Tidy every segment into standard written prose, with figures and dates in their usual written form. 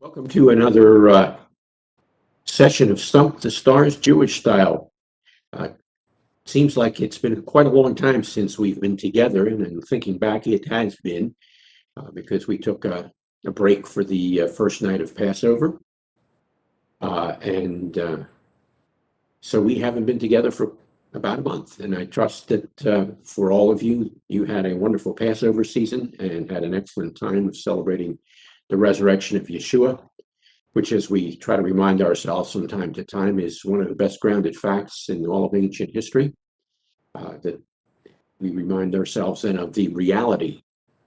Welcome to another session of Stump the Stars Jewish style. Uh, Seems like it's been quite a long time since we've been together, and thinking back, it has been because we took a break for the first night of Passover. And so we haven't been together for about a month. And I trust that for all of you, you had a wonderful Passover season and had an excellent time of celebrating the resurrection of Yeshua, which, as we try to remind ourselves from time to time, is one of the best grounded facts in all of ancient history. That we remind ourselves then of the reality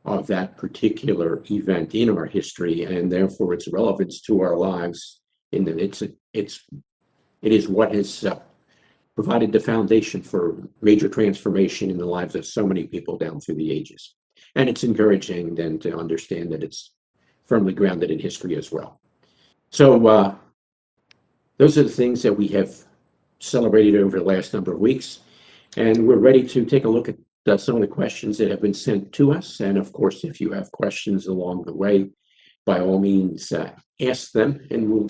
of that particular event in our history, and therefore its relevance to our lives, in that it is what has provided the foundation for major transformation in the lives of so many people down through the ages. And it's encouraging then to understand that it's firmly grounded in history as well. So those are the things that we have celebrated over the last number of weeks, and we're ready to take a look at some of the questions that have been sent to us. And of course, if you have questions along the way, by all means, ask them, and we'll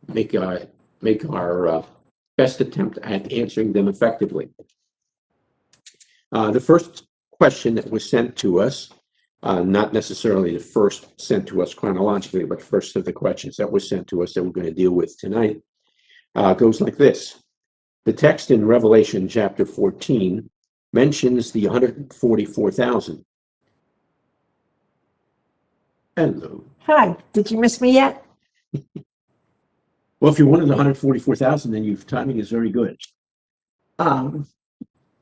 make our best attempt at answering them effectively. The first question that was sent to us, not necessarily the first sent to us chronologically, but first of the questions that was sent to us that we're going to deal with tonight, goes like this. The text in Revelation chapter 14 mentions the 144,000. Hello. Hi, did you miss me yet? Well, if you're one of the 144,000, then your timing is very good.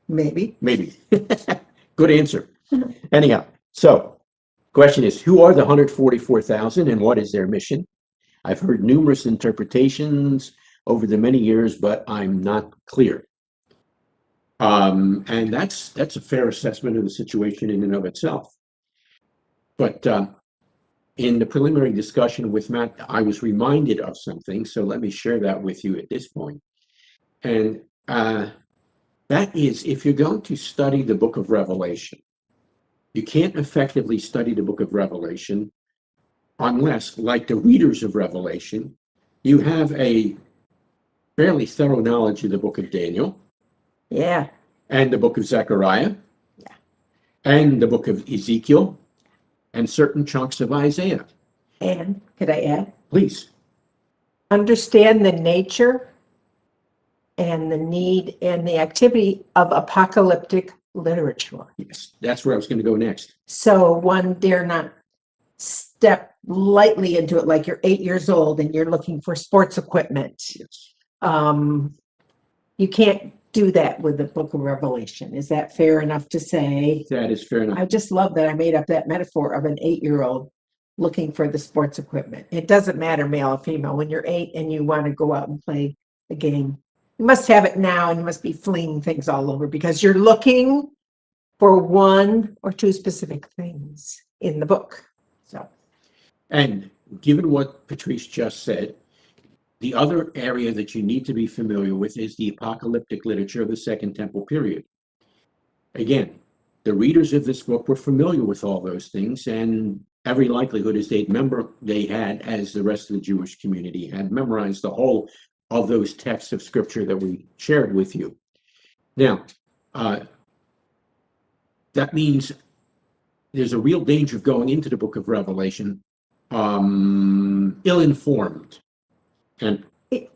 Maybe. Maybe. Good answer. Anyhow, so question is, who are the 144,000 and what is their mission? I've heard numerous interpretations over the many years, but I'm not clear. And that's a fair assessment of the situation in and of itself. But in the preliminary discussion with Matt, I was reminded of something, so let me share that with you at this point. And that is, if you're going to study the book of Revelation, you can't effectively study the book of Revelation unless, like the readers of Revelation, you have a fairly thorough knowledge of the book of Daniel. Yeah. And the book of Zechariah. Yeah. And the book of Ezekiel. And certain chunks of Isaiah. And could I add? Please. Understand the nature and the need and the activity of apocalyptic literature. Yes, that's where I was going to go next. So one dare not step lightly into it like you're 8 years old and you're looking for sports equipment. Yes. You can't do that with the book of Revelation. Is that fair enough to say? That is fair enough. I just love that I made up that metaphor of an 8-year-old looking for the sports equipment. It doesn't matter male or female. When you're 8 and you want to go out and play a game, you must have it now, and you must be flinging things all over because you're looking for one or two specific things in the book. So, and given what Patrice just said, the other area that you need to be familiar with is the apocalyptic literature of the Second Temple period. Again, the readers of this book were familiar with all those things, and every likelihood is they had, as the rest of the Jewish community had, memorized the whole of those texts of scripture that we shared with you. Now, that means there's a real danger of going into the book of Revelation ill-informed. And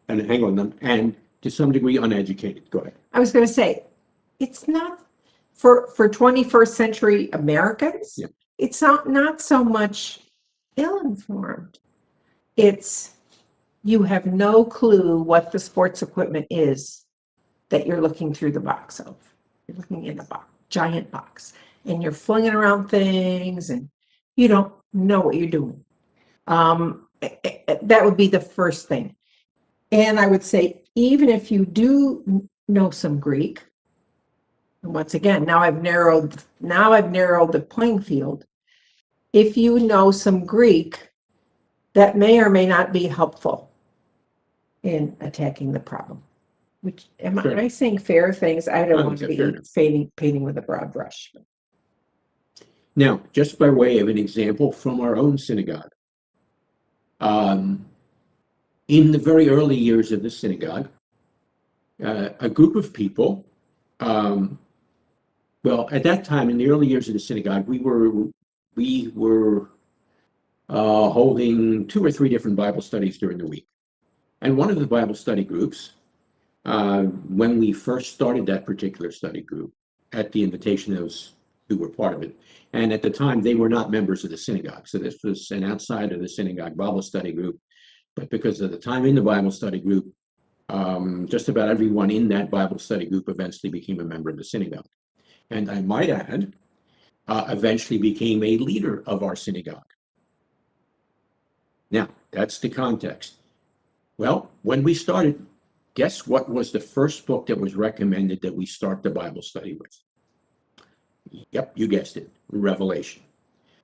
hang on, and to some degree uneducated. Go ahead. I was going to say, it's not for 21st century Americans. Yeah. It's not so much ill-informed. It's you have no clue what the sports equipment is that you're looking through the box of. You're looking in a box, giant box, and you're flinging around things, and you don't know what you're doing. That would be the first thing. And I would say, even if you do know some Greek, and once again, now I've narrowed the playing field. If you know some Greek, that may or may not be helpful in attacking the problem. Which am I saying fair things? I don't want to be painting with a broad brush. Now, just by way of an example from our own synagogue, In the very early years of the synagogue, a group of people, well, at that time, in the early years of the synagogue, we were holding 2 or 3 different Bible studies during the week. And one of the Bible study groups, when we first started that particular study group, at the invitation of those who were part of it, and at the time they were not members of the synagogue, so this was an outside of the synagogue Bible study group. But because of the time in the Bible study group, just about everyone in that Bible study group eventually became a member of the synagogue. And I might add, eventually became a leader of our synagogue. Now, that's the context. Well, when we started, guess what was the first book that was recommended that we start the Bible study with? Yep, you guessed it, Revelation.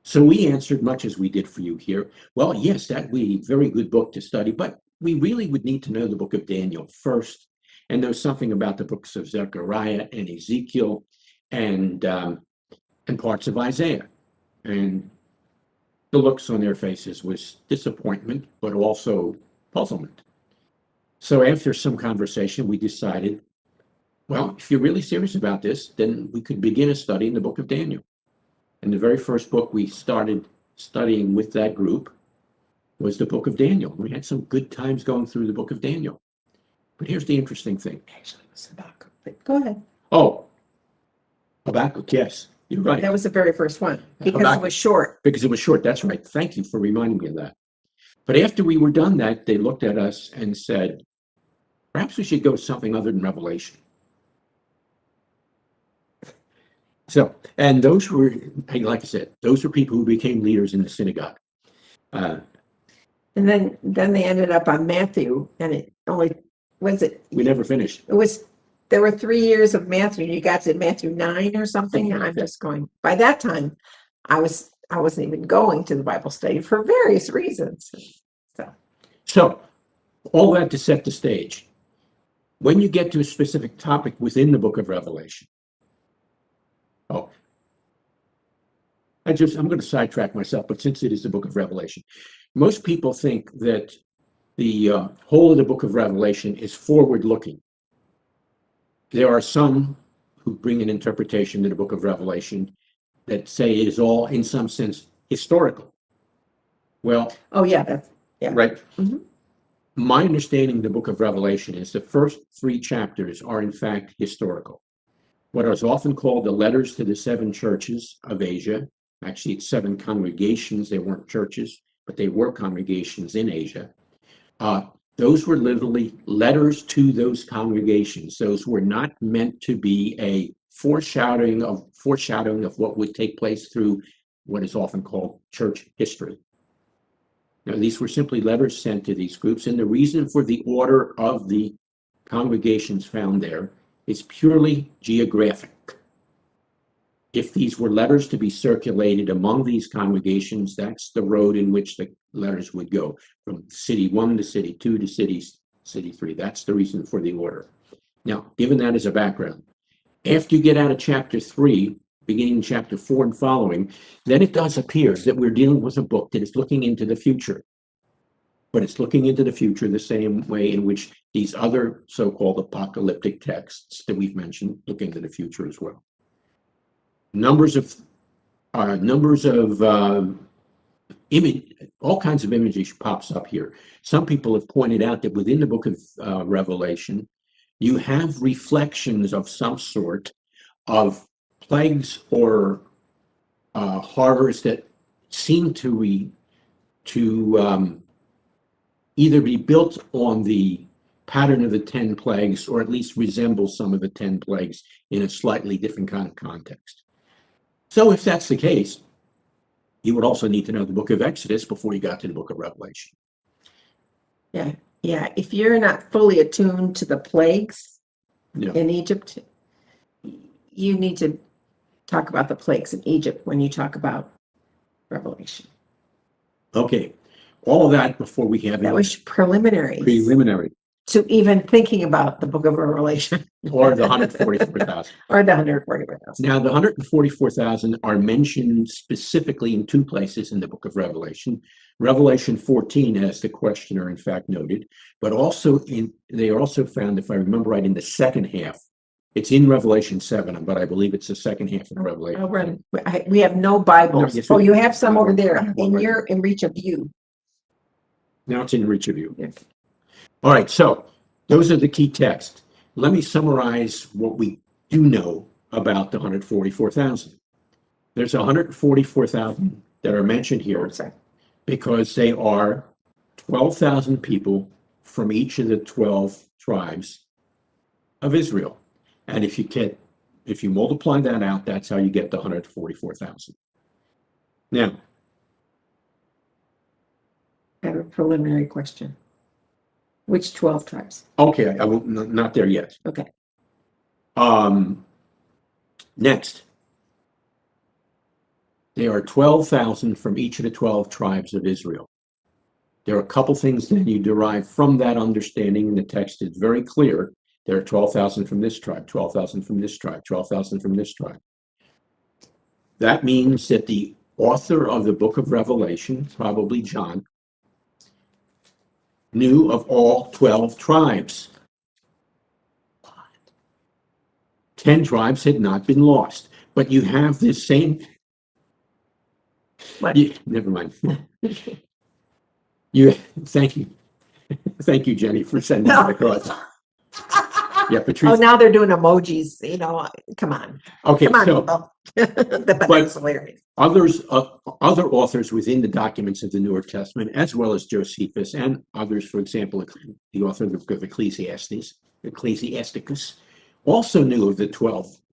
So we answered, much as we did for you here, well, yes, that would be a very good book to study, but we really would need to know the book of Daniel first, and know something about the books of Zechariah and Ezekiel and parts of Isaiah. And the looks on their faces was disappointment, but also puzzlement. So after some conversation, we decided, well, if you're really serious about this, then we could begin a study in the book of Daniel. And the very first book we started studying with that group was the book of Daniel. We had some good times going through the book of Daniel. But here's the interesting thing. Actually, it was Habakkuk, but go ahead. Oh, Habakkuk, yes, you're right. That was the very first one because Habakkuk. it was short. Because it was short, that's right. Thank you for reminding me of that. But after we were done that, they looked at us and said, perhaps we should go with something other than Revelation. So, and those were, like I said, those were people who became leaders in the synagogue. And then they ended up on Matthew, and it only was it. We never finished. It was there were 3 years of Matthew. You got to Matthew 9 or something. And I'm just going. By that time, I wasn't even going to the Bible study for various reasons. So all that to set the stage. When you get to a specific topic within the book of Revelation, I'm going to sidetrack myself, but since it is the book of Revelation, most people think that the whole of the book of Revelation is forward-looking. There are some who bring an interpretation to the book of Revelation that say it is all, in some sense, historical. Well, right. Mm-hmm. My understanding of the book of Revelation is the first 3 chapters are, in fact, historical. What is often called the letters to the 7 churches of Asia. Actually, it's 7 congregations. They weren't churches, but they were congregations in Asia. Those were literally letters to those congregations. Those were not meant to be a foreshadowing of what would take place through what is often called church history. Now, these were simply letters sent to these groups, and the reason for the order of the congregations found there is purely geographic. If these were letters to be circulated among these congregations, that's the road in which the letters would go, from city 1 to city 2 to city 3. That's the reason for the order. Now, given that as a background, after you get out of chapter 3, beginning chapter 4 and following, then it does appear that we're dealing with a book that is looking into the future. But it's looking into the future the same way in which these other so-called apocalyptic texts that we've mentioned look into the future as well. Numbers of image, all kinds of images pops up here. Some people have pointed out that within the book of Revelation, you have reflections of some sort of plagues or horrors that seem to either be built on the pattern of the 10 plagues or at least resemble some of the 10 plagues in a slightly different kind of context. So if that's the case, you would also need to know the book of Exodus before you got to the book of Revelation. Yeah. If you're not fully attuned to the plagues in Egypt, you need to talk about the plagues in Egypt when you talk about Revelation. Okay. All of that before we have that was preliminary. to even thinking about the book of Revelation or the 144,000. or the 144,000. Now, the 144,000 are mentioned specifically in two places in the book of Revelation. Revelation 14, as the questioner in fact noted, but also they are also found, if I remember right, in the second half. It's in Revelation 7, but I believe it's the second half of Revelation. We have no Bibles. No, yes, Oh, we- you have some over I there have one right you're in reach of you. Now it's in reach of you. Yeah. All right, so those are the key texts. Let me summarize what we do know about the 144,000. There's 144,000 that are mentioned here because they are 12,000 people from each of the 12 tribes of Israel. And if you multiply that out, that's how you get the 144,000. Now, I have a preliminary question. Which 12 tribes? okay, I will not there yet. Okay. Next, there are 12,000 from each of the 12 tribes of Israel. There are a couple things that you derive from that understanding in the text. It's very clear. There are 12,000 from this tribe, 12,000 from this tribe, 12,000 from this tribe. That means that the author of the book of Revelation, probably John, knew of all 12 tribes. 10 tribes had not been lost. But you have this same... never mind. Thank you. Thank you, Jenny, for sending that across. Yeah, Patrice. Oh, now they're doing emojis, come on. Okay, Come on, so people. That's hilarious. other authors within the documents of the Newer Testament, as well as Josephus and others, for example, the author of the book of Ecclesiasticus, also knew of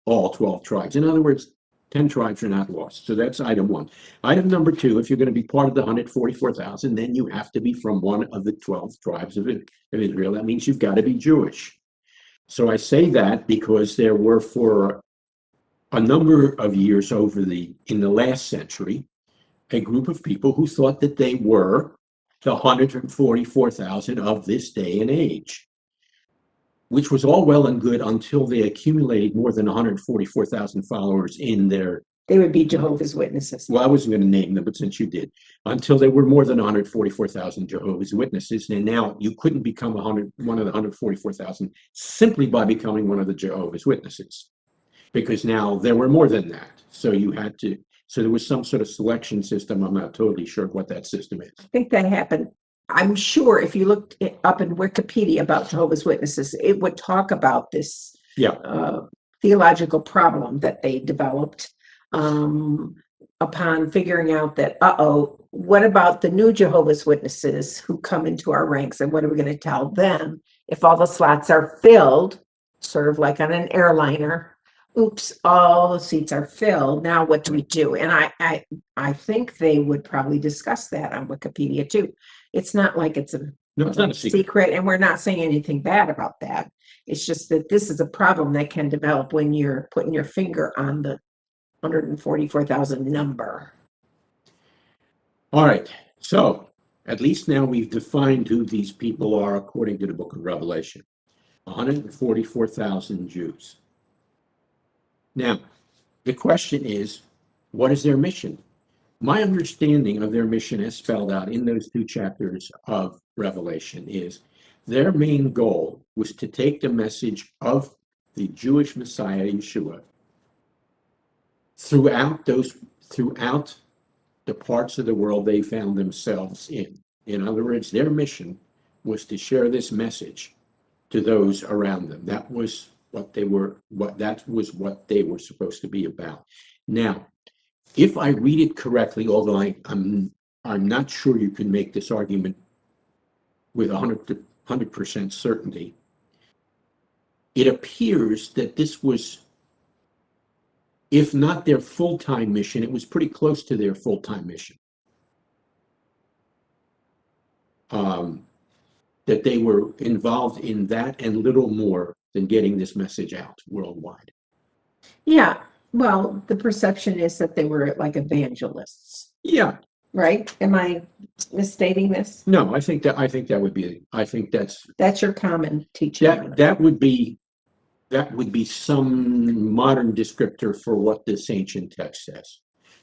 all 12 tribes. In other words, 10 tribes are not lost. So that's item one. Item number two, if you're going to be part of the 144,000, then you have to be from one of the 12 tribes of Israel. That means you've got to be Jewish. So I say that because there were, for a number of years in the last century, a group of people who thought that they were the 144,000 of this day and age, which was all well and good until they accumulated more than 144,000 followers in their... They would be Jehovah's Witnesses. Well, I wasn't going to name them, but since you did, until there were more than 144,000 Jehovah's Witnesses, and now you couldn't become one of the 144,000 simply by becoming one of the Jehovah's Witnesses, because now there were more than that. So there was some sort of selection system. I'm not totally sure what that system is. I think that happened. I'm sure if you looked up in Wikipedia about Jehovah's Witnesses, it would talk about this theological problem that they developed upon figuring out that, what about the new Jehovah's Witnesses who come into our ranks, and what are we going to tell them if all the slots are filled, sort of like on an airliner? Oops, all the seats are filled. Now what do we do? And I think they would probably discuss that on Wikipedia too. It's not like it's not a secret, and we're not saying anything bad about that. It's just that this is a problem that can develop when you're putting your finger on the 144,000 number. All right, so at least now we've defined who these people are according to the book of Revelation. 144,000 Jews. Now, the question is, what is their mission? My understanding of their mission, as spelled out in those two chapters of Revelation, is their main goal was to take the message of the Jewish Messiah, Yeshua, throughout the parts of the world they found themselves in. In other words, their mission was to share this message to those around them. That was what they were supposed to be about. Now, if I read it correctly, although I'm not sure you can make this argument with 100% certainty, it appears that this was, if not their full-time mission, it was pretty close to their full-time mission. That they were involved in that and little more than getting this message out worldwide. Yeah, well, the perception is that they were like evangelists. Yeah, right? Am I misstating this? No, I think that would be, I think That's your common teaching. that would be some modern descriptor for what this ancient text says.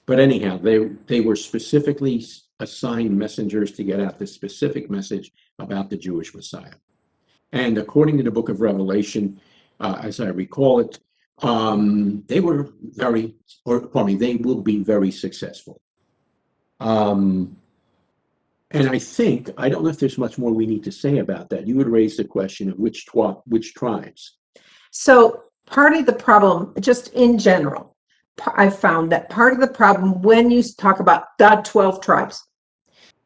But anyhow, they were specifically assigned messengers to get out this specific message about the Jewish Messiah. And according to the book of Revelation, as I recall it, they were very, or pardon me, they will be very successful. And I think, I don't know if there's much more we need to say about that. You would raise the question of which tribes. So part of the problem, just in general, I found that part of the problem when you talk about the 12 tribes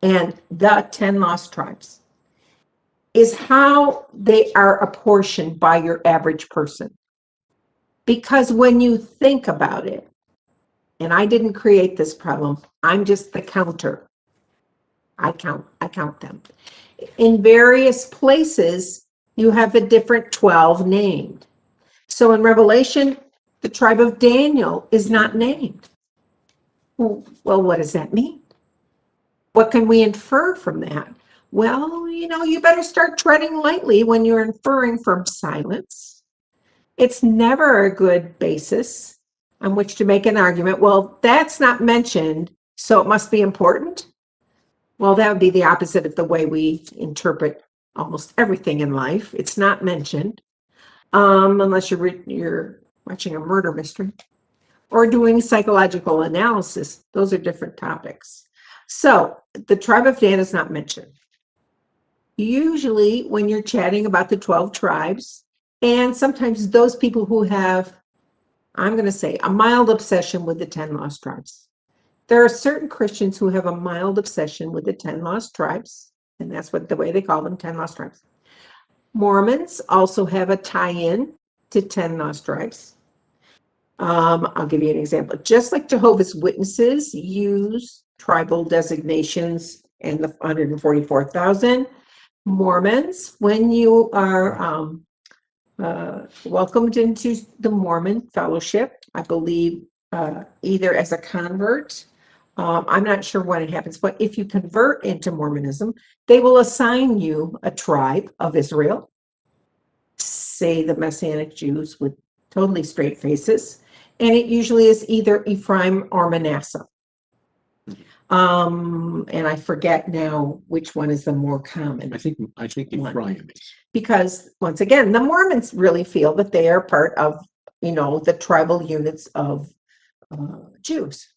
and the 10 lost tribes is how they are apportioned by your average person. Because when you think about it, and I didn't create this problem, I'm just the counter. I count them. In various places, you have a different 12 named. So in Revelation, the tribe of Daniel is not named. Well, what does that mean? What can we infer from that? Well, you better start treading lightly when you're inferring from silence. It's never a good basis on which to make an argument. Well, that's not mentioned, so it must be important. Well, that would be the opposite of the way we interpret almost everything in life. It's not mentioned, unless you're watching a murder mystery or doing psychological analysis. Those are different topics. So the tribe of Dan is not mentioned. Usually when you're chatting about the 12 tribes, and sometimes those people who have, I'm going to say, a mild obsession with the 10 lost tribes. There are certain Christians who have a mild obsession with the 10 lost tribes, and that's the way they call them, 10 lost tribes. Mormons also have a tie-in to 10 lost tribes. I'll give you an example. Just like Jehovah's Witnesses use tribal designations and the 144,000, Mormons, when you are welcomed into the Mormon fellowship, I believe either as a convert, I'm not sure when it happens, but if you convert into Mormonism, they will assign you a tribe of Israel, say the Messianic Jews with totally straight faces, and it usually is either Ephraim or Manasseh. And I forget now which one is the more common. I think Ephraim is. Because once again, the Mormons really feel that they are part of, the tribal units of Jews.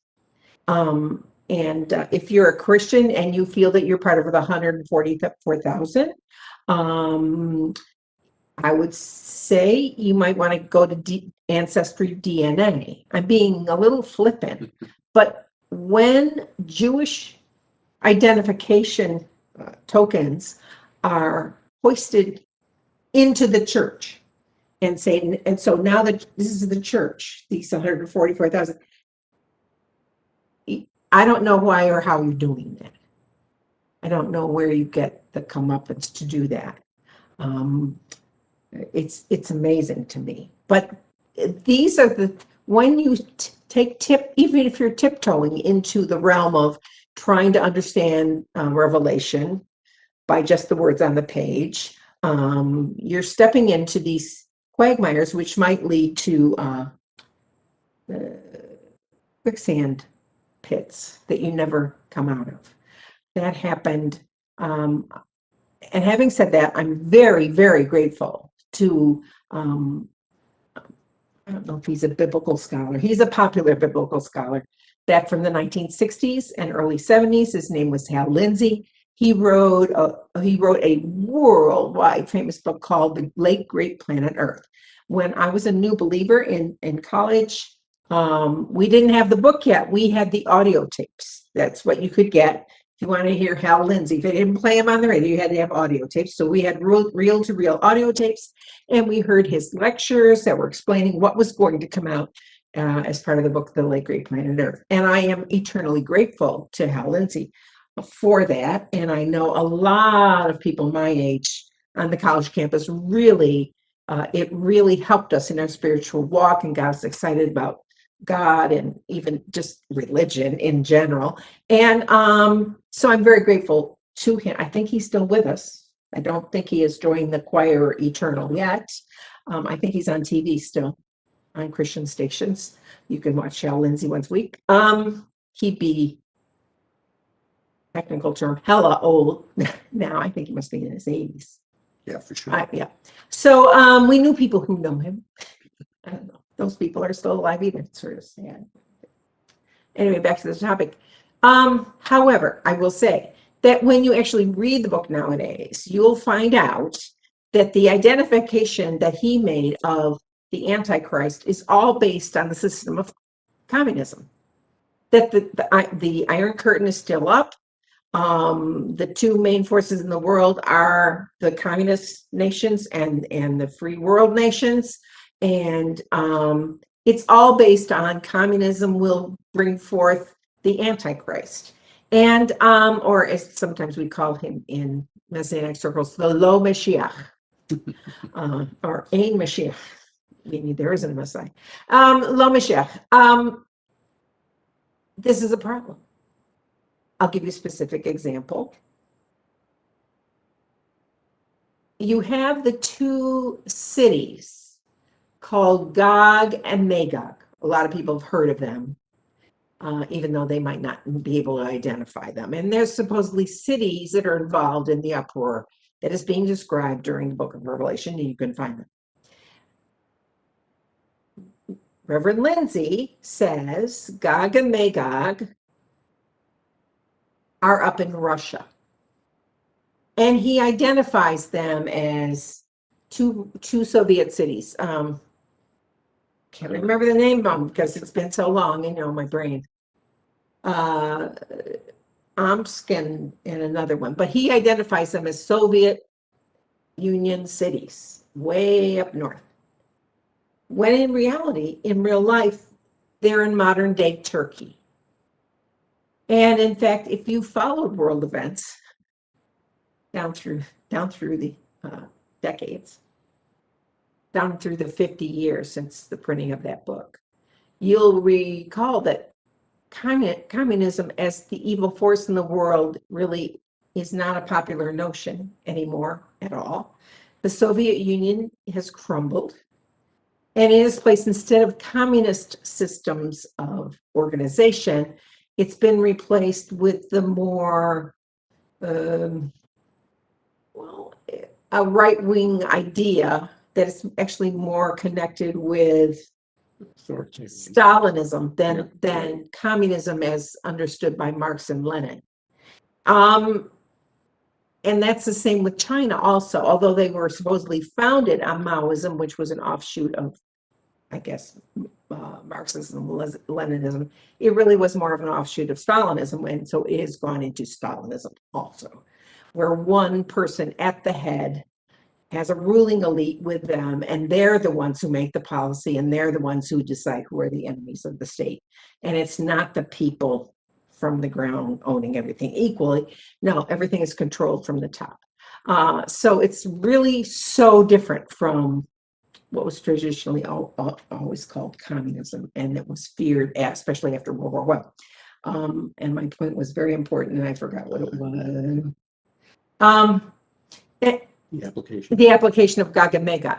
And if you're a Christian and you feel that you're part of the 144,000, I would say you might want to go to Ancestry DNA. I'm being a little flippant, but when Jewish identification tokens are hoisted into the church and so now that this is the church, these 144,000, I don't know why or how you're doing that. I don't know where you get the comeuppance to do that. It's amazing to me. But these are when you even if you're tiptoeing into the realm of trying to understand Revelation by just the words on the page, you're stepping into these quagmires, which might lead to quicksand pits that you never come out of. That happened. And having said that, I'm very, very grateful to, I don't know if he's a biblical scholar. He's a popular biblical scholar. Back from the 1960s and early 70s, his name was Hal Lindsey. He wrote a worldwide famous book called The Late Great Planet Earth. When I was a new believer in college, we didn't have the book yet. We had the audio tapes. That's what you could get if you want to hear Hal Lindsey. If they didn't play him on the radio, you had to have audio tapes. So we had reel-to-reel audio tapes, and we heard his lectures that were explaining what was going to come out as part of the book, The Late Great Planet Earth. And I am eternally grateful to Hal Lindsey for that. And I know a lot of people my age on the college campus it really helped us in our spiritual walk and got us excited about God and even just religion in general. And so I'm very grateful to him. I think he's still with us. I don't think he has joined the choir eternal yet. I think he's on TV still on Christian stations. You can watch Shell Lindsay once a week. He'd be, technical term, hella old now. I think he must be in his 80s. Yeah, for sure. Yeah. So we knew people who know him. I don't know. Those people are still alive either. It's sort of sad. Anyway, back to the topic. However, I will say that when you actually read the book nowadays, you'll find out that the identification that he made of the Antichrist is all based on the system of communism. That the Iron Curtain is still up. The two main forces in the world are the communist nations and the free world nations. And it's all based on communism will bring forth the Antichrist. And, or as sometimes we call him in Messianic circles, the Lo Mashiach, or Ein Mashiach, meaning there isn't a Messiah. Lo Mashiach. This is a problem. I'll give you a specific example. You have the two cities called Gog and Magog. A lot of people have heard of them, even though they might not be able to identify them. And there's supposedly cities that are involved in the uproar that is being described during the book of Revelation, and you can find them. Reverend Lindsay says Gog and Magog are up in Russia. And he identifies them as two Soviet cities. Can't remember the name of them because it's been so long, my brain. Omsk and another one. But he identifies them as Soviet Union cities, way up north. When in reality, in real life, they're in modern day Turkey. And in fact, if you followed world events down through the decades, down through the 50 years since the printing of that book, you'll recall that communism as the evil force in the world really is not a popular notion anymore at all. The Soviet Union has crumbled. And in its place, instead of communist systems of organization, it's been replaced with the more, a right-wing idea that is actually more connected with Stalinism than communism as understood by Marx and Lenin. And that's the same with China also, although they were supposedly founded on Maoism, which was an offshoot of, I guess, Marxism, Leninism. It really was more of an offshoot of Stalinism, and so it has gone into Stalinism also, where one person at the head has a ruling elite with them, and they're the ones who make the policy, and they're the ones who decide who are the enemies of the state. And it's not the people from the ground owning everything equally. No, everything is controlled from the top. So it's really so different from what was traditionally always called communism, and it was feared, especially after World War I. And my point was very important, and I forgot what it was. The application of Gog and Magog.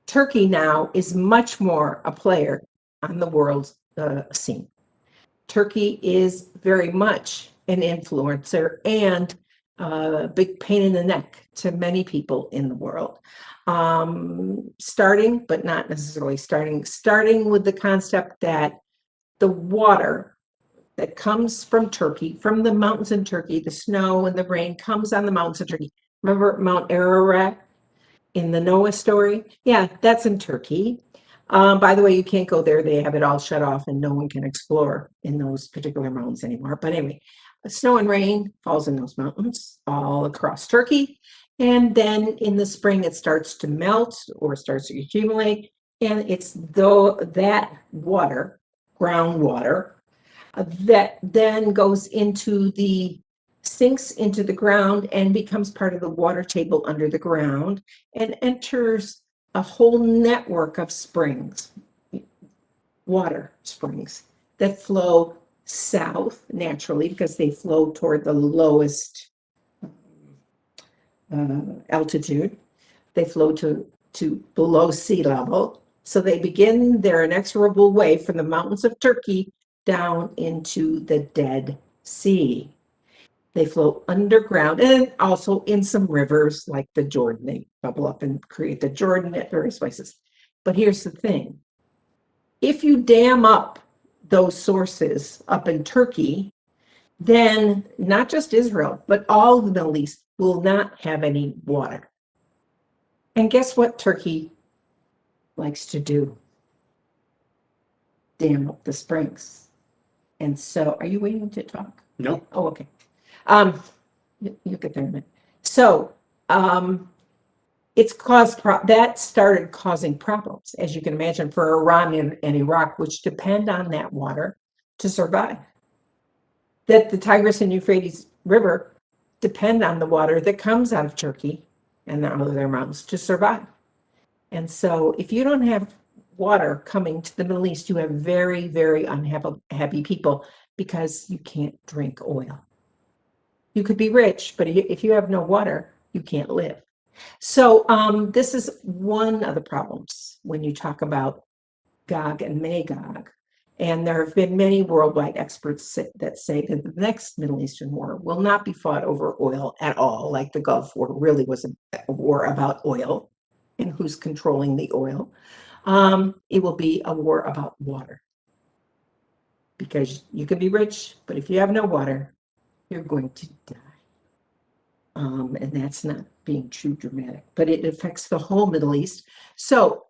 Turkey now is much more a player on the world scene. Turkey is very much an influencer and a big pain in the neck to many people in the world. Starting, but not necessarily starting with the concept that the water that comes from Turkey, from the mountains in Turkey, the snow and the rain comes on the mountains of Turkey. Remember Mount Ararat in the Noah story? Yeah, that's in Turkey. By the way, you can't go there. They have it all shut off and no one can explore in those particular mountains anymore. But anyway, snow and rain falls in those mountains all across Turkey. And then in the spring, it starts to melt or starts to accumulate. And it's that water, groundwater, that then sinks into the ground and becomes part of the water table under the ground and enters a whole network of springs. water springs that flow south naturally because they flow toward the lowest altitude. They flow to below sea level. So they begin their inexorable way from the mountains of Turkey down into the Dead Sea. They flow underground and also in some rivers like the Jordan. They bubble up and create the Jordan at various places. But here's the thing. If you dam up those sources up in Turkey, then not just Israel, but all the Middle East will not have any water. And guess what Turkey likes to do? Dam up the springs. And so, are you waiting to talk? No. Oh, okay. You get there in a minute. So, it's caused that started causing problems, as you can imagine, for Iran and Iraq, which depend on that water to survive. That the Tigris and Euphrates River depend on the water that comes out of Turkey and the other mountains to survive. And so if you don't have water coming to the Middle East, you have very, very unhappy people because you can't drink oil. You could be rich, but if you have no water, you can't live. So this is one of the problems when you talk about Gog and Magog. And there have been many worldwide experts that say that the next Middle Eastern war will not be fought over oil at all, like the Gulf War really was a war about oil and who's controlling the oil. It will be a war about water. Because you can be rich, but if you have no water, you're going to die. And that's not being too dramatic, but it affects the whole Middle East. So,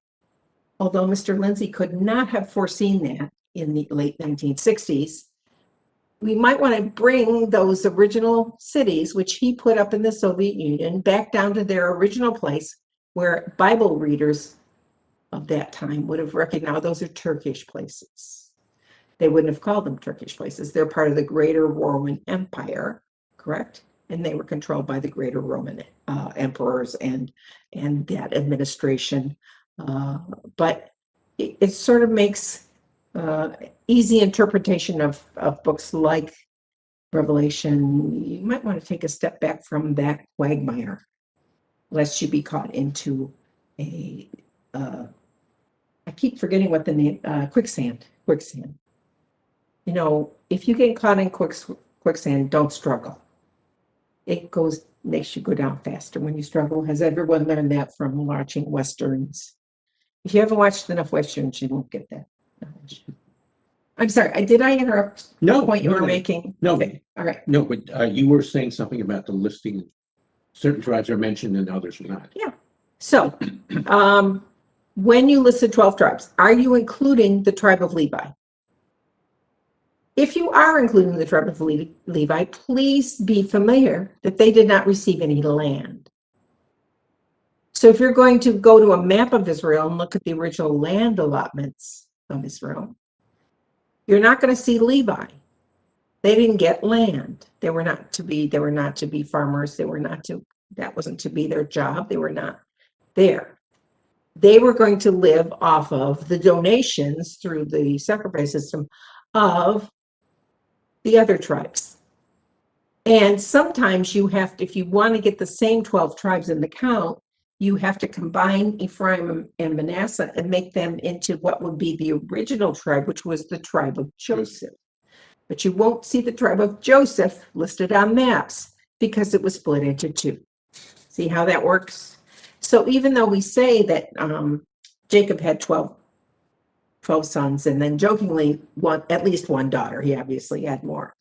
although Mr. Lindsay could not have foreseen that in the late 1960s, we might want to bring those original cities, which he put up in the Soviet Union, back down to their original place where Bible readers of that time would have recognized those are Turkish places. They wouldn't have called them Turkish places. They're part of the Greater Roman Empire, correct? And they were controlled by the Greater Roman emperors and that administration. But it sort of makes easy interpretation of books like Revelation. You might want to take a step back from that quagmire, lest you be caught into a, I keep forgetting what the name, quicksand. You know, if you get caught in quicksand, don't struggle. It makes you go down faster when you struggle. Has everyone learned that from watching Westerns? If you haven't watched enough Westerns, you won't get that knowledge. I'm sorry, did I interrupt the point you were making? No. Okay, all right. No, but you were saying something about the listing. Certain tribes are mentioned and others are not. Yeah. So, when you listed 12 tribes, are you including the tribe of Levi? If you are including the tribe of Levi, please be familiar that they did not receive any land. So if you're going to go to a map of Israel and look at the original land allotments of Israel, you're not going to see Levi. They didn't get land. They were not to be farmers. That wasn't to be their job. They were not there. They were going to live off of the donations through the sacrifice system of the other tribes. And sometimes you have to, if you want to get the same 12 tribes in the count, you have to combine Ephraim and Manasseh and make them into what would be the original tribe, which was the tribe of Joseph. But you won't see the tribe of Joseph listed on maps because it was split into two. See how that works? So even though we say that Jacob had 12 sons, and then jokingly at least one daughter, he obviously had more.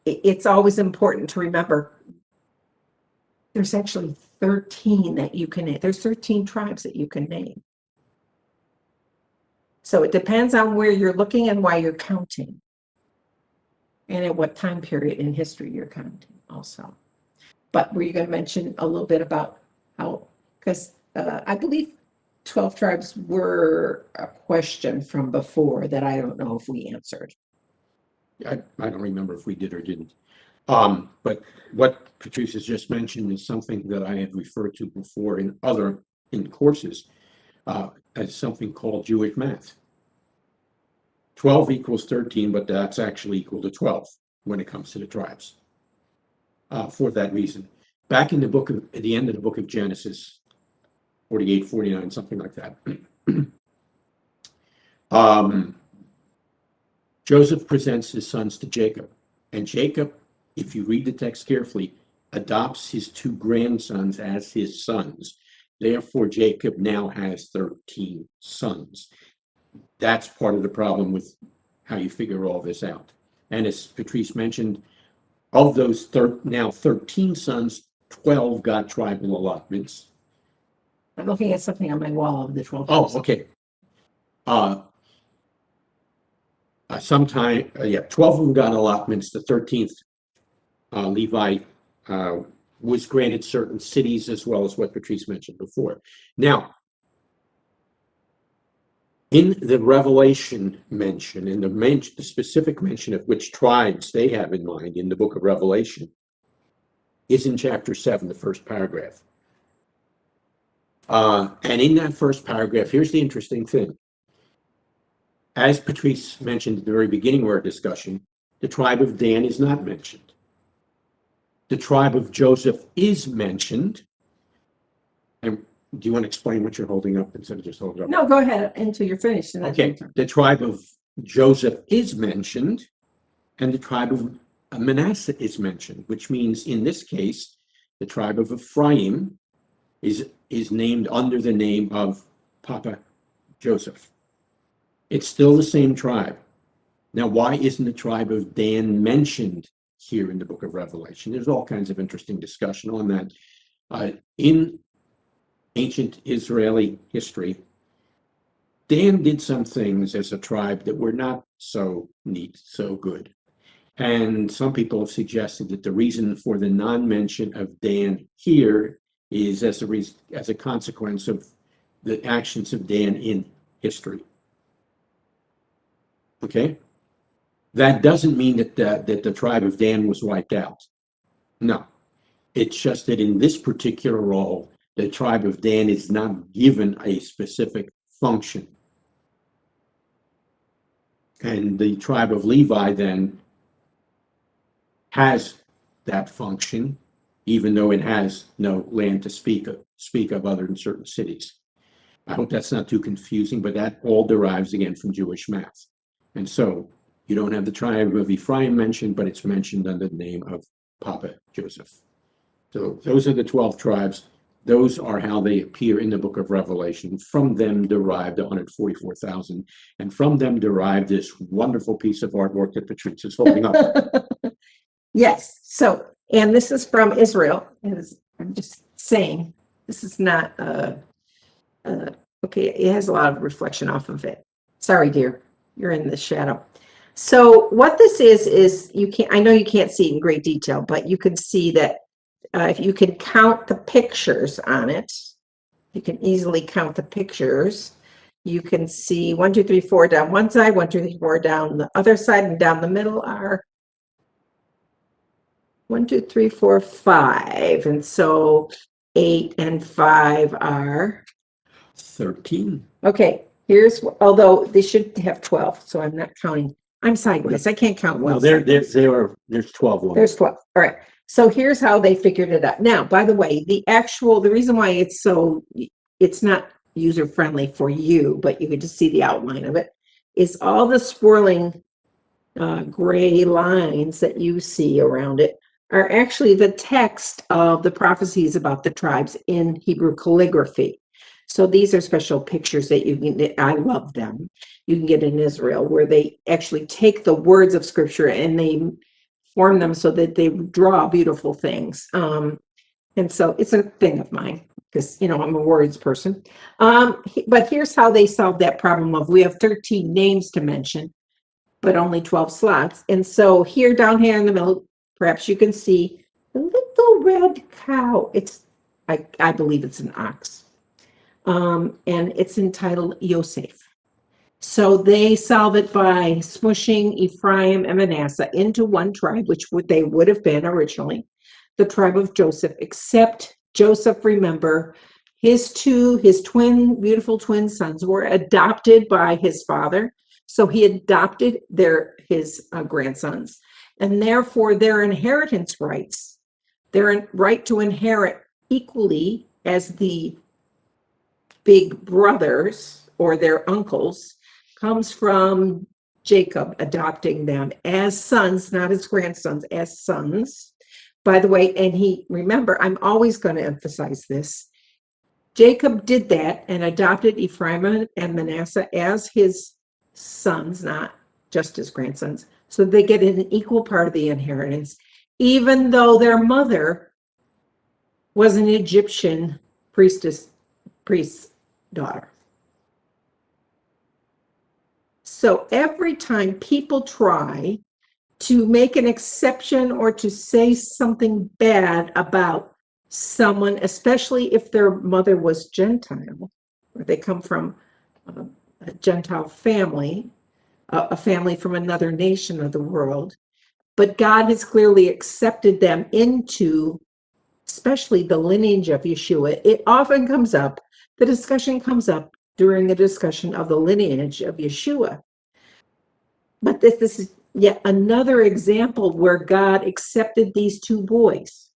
It's always important to remember there's actually 13 that you can name. There's 13 tribes that you can name. So it depends on where you're looking and why you're counting, and at what time period in history you're counting also. But were you going to mention a little bit about how, because I believe 12 tribes were a question from before that I don't know if we answered. I don't remember if we did or didn't. But what Patricia's just mentioned is something that I had referred to before in courses. as something called Jewish math. 12 equals 13, but that's actually equal to 12 when it comes to the tribes. For that reason, back in the book of, at the end of the book of Genesis, 48, 49, something like that. Joseph presents his sons to Jacob, and Jacob, if you read the text carefully, adopts his two grandsons as his sons. Therefore, Jacob now has 13 sons. That's part of the problem with how you figure all this out. And as Patrice mentioned, of those now 13 sons, 12 got tribal allotments. I'm looking at something on my wall of the 12. Oh, okay. 12 of them got allotments. The 13th Levi was granted certain cities, as well as what Patrice mentioned before. Now, in the Revelation mention, in the specific mention of which tribes they have in mind in the book of Revelation, is in chapter 7, the first paragraph. And in that first paragraph, here's the interesting thing. As Patrice mentioned at the very beginning of our discussion, the tribe of Dan is not mentioned. The tribe of Joseph is mentioned. And do you want to explain what you're holding up instead of just holding up? No, go ahead until you're finished. And Okay, the tribe of Joseph is mentioned, and the tribe of Manasseh is mentioned, which means in this case, the tribe of Ephraim is named under the name of Papa Joseph. It's still the same tribe. Now, why isn't the tribe of Dan mentioned here in the book of Revelation? There's all kinds of interesting discussion on that. In ancient Israeli history, Dan did some things as a tribe that were not so neat, so good. And some people have suggested that the reason for the non-mention of Dan here is as a consequence of the actions of Dan in history. Okay? That doesn't mean that the tribe of Dan was wiped out. No. It's just that in this particular role, the tribe of Dan is not given a specific function. And the tribe of Levi then has that function, even though it has no land to speak of other than certain cities. I hope that's not too confusing, but that all derives again from Jewish math. And so you don't have the tribe of Ephraim mentioned, but it's mentioned under the name of Papa Joseph. So those are the 12 tribes. Those are how they appear in the book of Revelation. From them derived 144,000, and from them derived this wonderful piece of artwork that Patrice is holding up. Yes. So, and this is from Israel. I'm just saying, this is not, okay, it has a lot of reflection off of it. Sorry, dear, you're in the shadow. So what this is you can't, I know you can't see it in great detail, but you can see that if you can count the pictures on it, you can easily count the pictures. You can see 1, 2, 3, 4 down one side, 1, 2, 3, 4 down the other side, and down the middle are 1, 2, 3, 4, 5. And so 8 and 5 are 13. Okay, here's, although they should have 12, so I'm not counting. I'm sideways. I can't count well. Well, there's 12 ones. There's 12. All right. So here's how they figured it out. Now, by the way, the reason why it's not user friendly for you, but you can just see the outline of it, is all the swirling gray lines that you see around it are actually the text of the prophecies about the tribes in Hebrew calligraphy. So these are special pictures that you can get. I love them. You can get in Israel, where they actually take the words of scripture and they form them so that they draw beautiful things. And so it's a thing of mine because, I'm a words person. But here's how they solved that problem of we have 13 names to mention, but only 12 slots. And so here, down here in the middle, perhaps you can see the little red cow. I believe it's an ox. And it's entitled Yosef. So they solve it by smushing Ephraim and Manasseh into one tribe, which they would have been originally the tribe of Joseph, except Joseph, remember, His beautiful twin sons were adopted by his father. So he adopted his grandsons, and therefore their inheritance rights, their right to inherit equally as the big brothers or their uncles, comes from Jacob adopting them as sons, not as grandsons, as sons. By the way, and remember, I'm always going to emphasize this. Jacob did that and adopted Ephraim and Manasseh as his sons, not just his grandsons. So they get an equal part of the inheritance, even though their mother was an Egyptian priest's daughter. So every time people try to make an exception or to say something bad about someone, especially if their mother was Gentile, or they come from a Gentile family, a family from another nation of the world, but God has clearly accepted them into, especially the lineage of Yeshua. It often comes up, the discussion comes up during the discussion of the lineage of Yeshua. But this is yet another example where God accepted these two boys.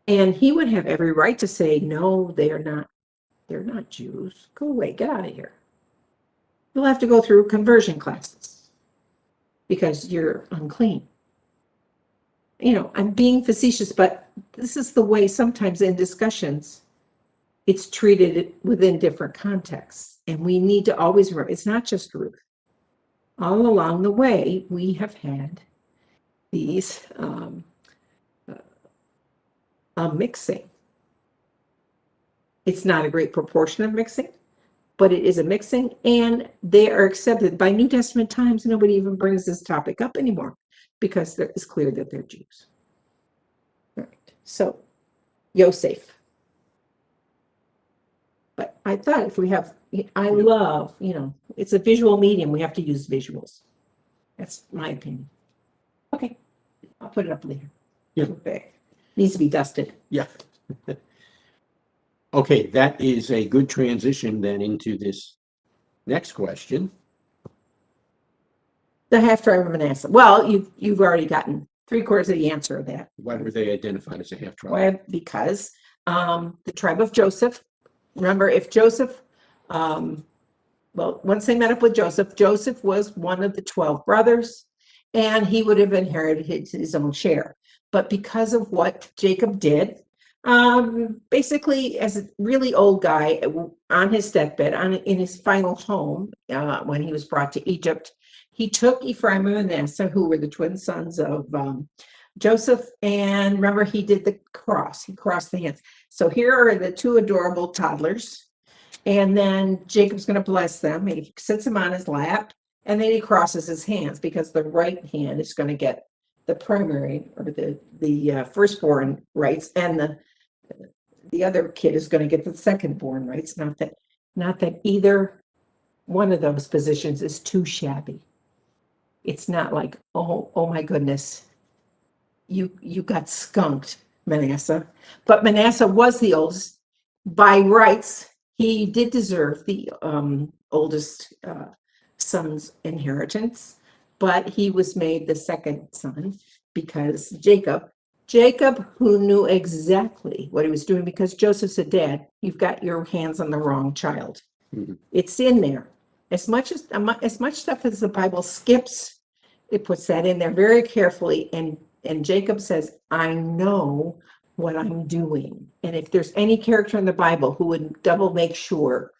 And he would have every right to say, no, they're not Jews. Go away, get out of here. You'll have to go through conversion classes because you're unclean. I'm being facetious, but this is the way sometimes in discussions it's treated within different contexts. And we need to always remember, it's not just Ruth. All along the way, we have had these mixing. It's not a great proportion of mixing, but it is a mixing, and they are accepted. By New Testament times, nobody even brings this topic up anymore because it's clear that they're Jews. All right. So, Yosef. But I thought I love, it's a visual medium. We have to use visuals. That's my opinion. Okay. I'll put it up later. Yeah. Okay. Needs to be dusted. Yeah. Okay, that is a good transition then into this next question. The half tribe of Manasseh. Well, you've already gotten 3/4 of the answer of that. Why were they identified as a half tribe? Why? Because the tribe of Joseph. Remember, if Joseph, once they met up with Joseph was one of the 12 brothers, and he would have inherited his own share. But because of what Jacob did, basically, as a really old guy on his deathbed, in his final home, when he was brought to Egypt, he took Ephraim and Manasseh, who were the twin sons of Joseph, and remember, he did the cross. He crossed the hands. So here are the two adorable toddlers, and then Jacob's going to bless them. He sits them on his lap, and then he crosses his hands because the right hand is going to get the primary or the firstborn rights, and the other kid is going to get the secondborn rights. Not that either one of those positions is too shabby. It's not like, oh my goodness, you got skunked, Manasseh. But Manasseh was the oldest. By rights, he did deserve the oldest son's inheritance, but he was made the second son because Jacob, who knew exactly what he was doing, because Joseph said, Dad, you've got your hands on the wrong child. Mm-hmm. It's in there. As much stuff as the Bible skips, it puts that in there very carefully. And Jacob says, I know what I'm doing. And if there's any character in the Bible who would double make sure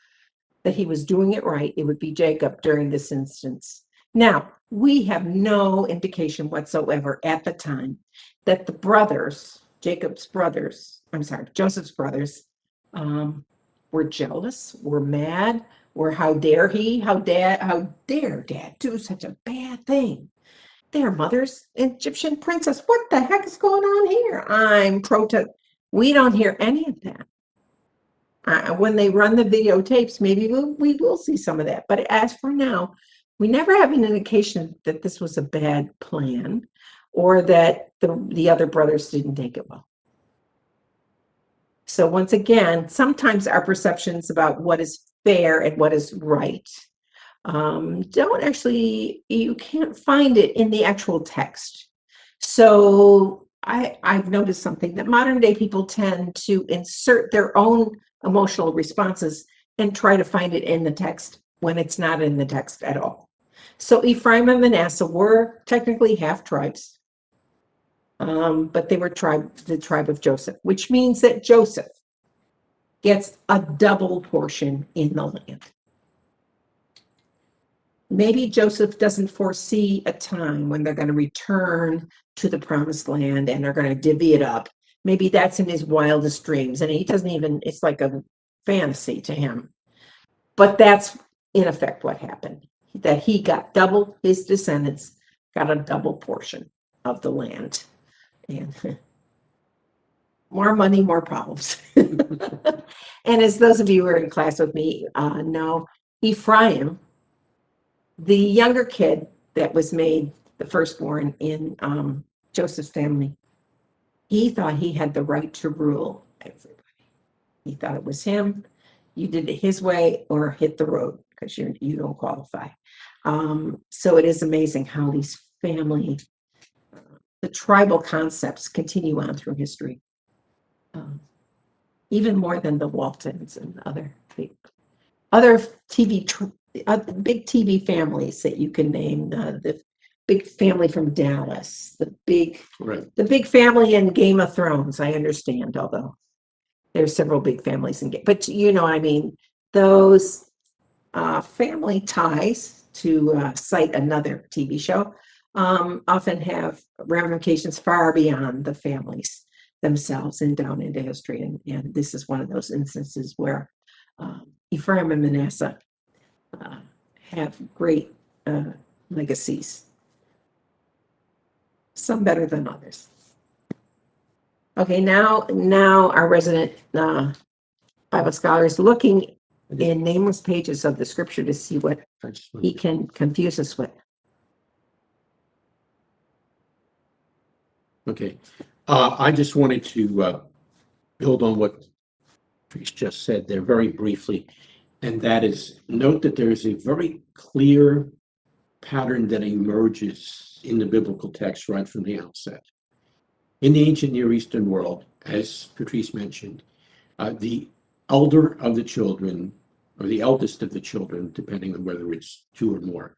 that he was doing it right, it would be Jacob during this instance. Now, we have no indication whatsoever at the time that the brothers, Joseph's brothers, were jealous, were mad, or how dare Dad do such a bad thing? Their mother's Egyptian princess. What the heck is going on here? I'm protest. We don't hear any of that. When they run the videotapes, maybe we will see some of that. But as for now, we never have an indication that this was a bad plan or that the other brothers didn't take it well. So once again, sometimes our perceptions about what is fair and what is right don't actually, you can't find it in the actual text. So I've noticed something that modern day people tend to insert their own emotional responses and try to find it in the text when it's not in the text at all. So Ephraim and Manasseh were technically half tribes, but they were the tribe of Joseph, which means that Joseph gets a double portion in the land. Maybe Joseph doesn't foresee a time when they're going to return to the promised land and they're going to divvy it up. Maybe that's in his wildest dreams, and he doesn't even, it's like a fantasy to him. But that's in effect what happened, that he got double, his descendants got a double portion of the land. And more money, more problems. And as those of you who are in class with me know, Ephraim, the younger kid that was made the firstborn in Joseph's family, he thought he had the right to rule everybody. He thought it was him. You did it his way or hit the road because you don't qualify. So it is amazing how these family, the tribal concepts continue on through history. Even more than the Waltons and other big TV families that you can name. The big family from Dallas, the big family in Game of Thrones. I understand, although there's several big families in Game, but you know what I mean. Those family ties, to cite another TV show, often have ramifications far beyond the families themselves and down into history. And this is one of those instances where Ephraim and Manasseh have great legacies, some better than others. Okay, now our resident Bible scholar is looking in nameless pages of the scripture to see what he can confuse us with. Okay, I just wanted to build on what Patrice just said there very briefly, and that is, note that there is a very clear pattern that emerges in the biblical text right from the outset. In the ancient Near Eastern world, as Patrice mentioned, the elder of the children, or the eldest of the children, depending on whether it's two or more,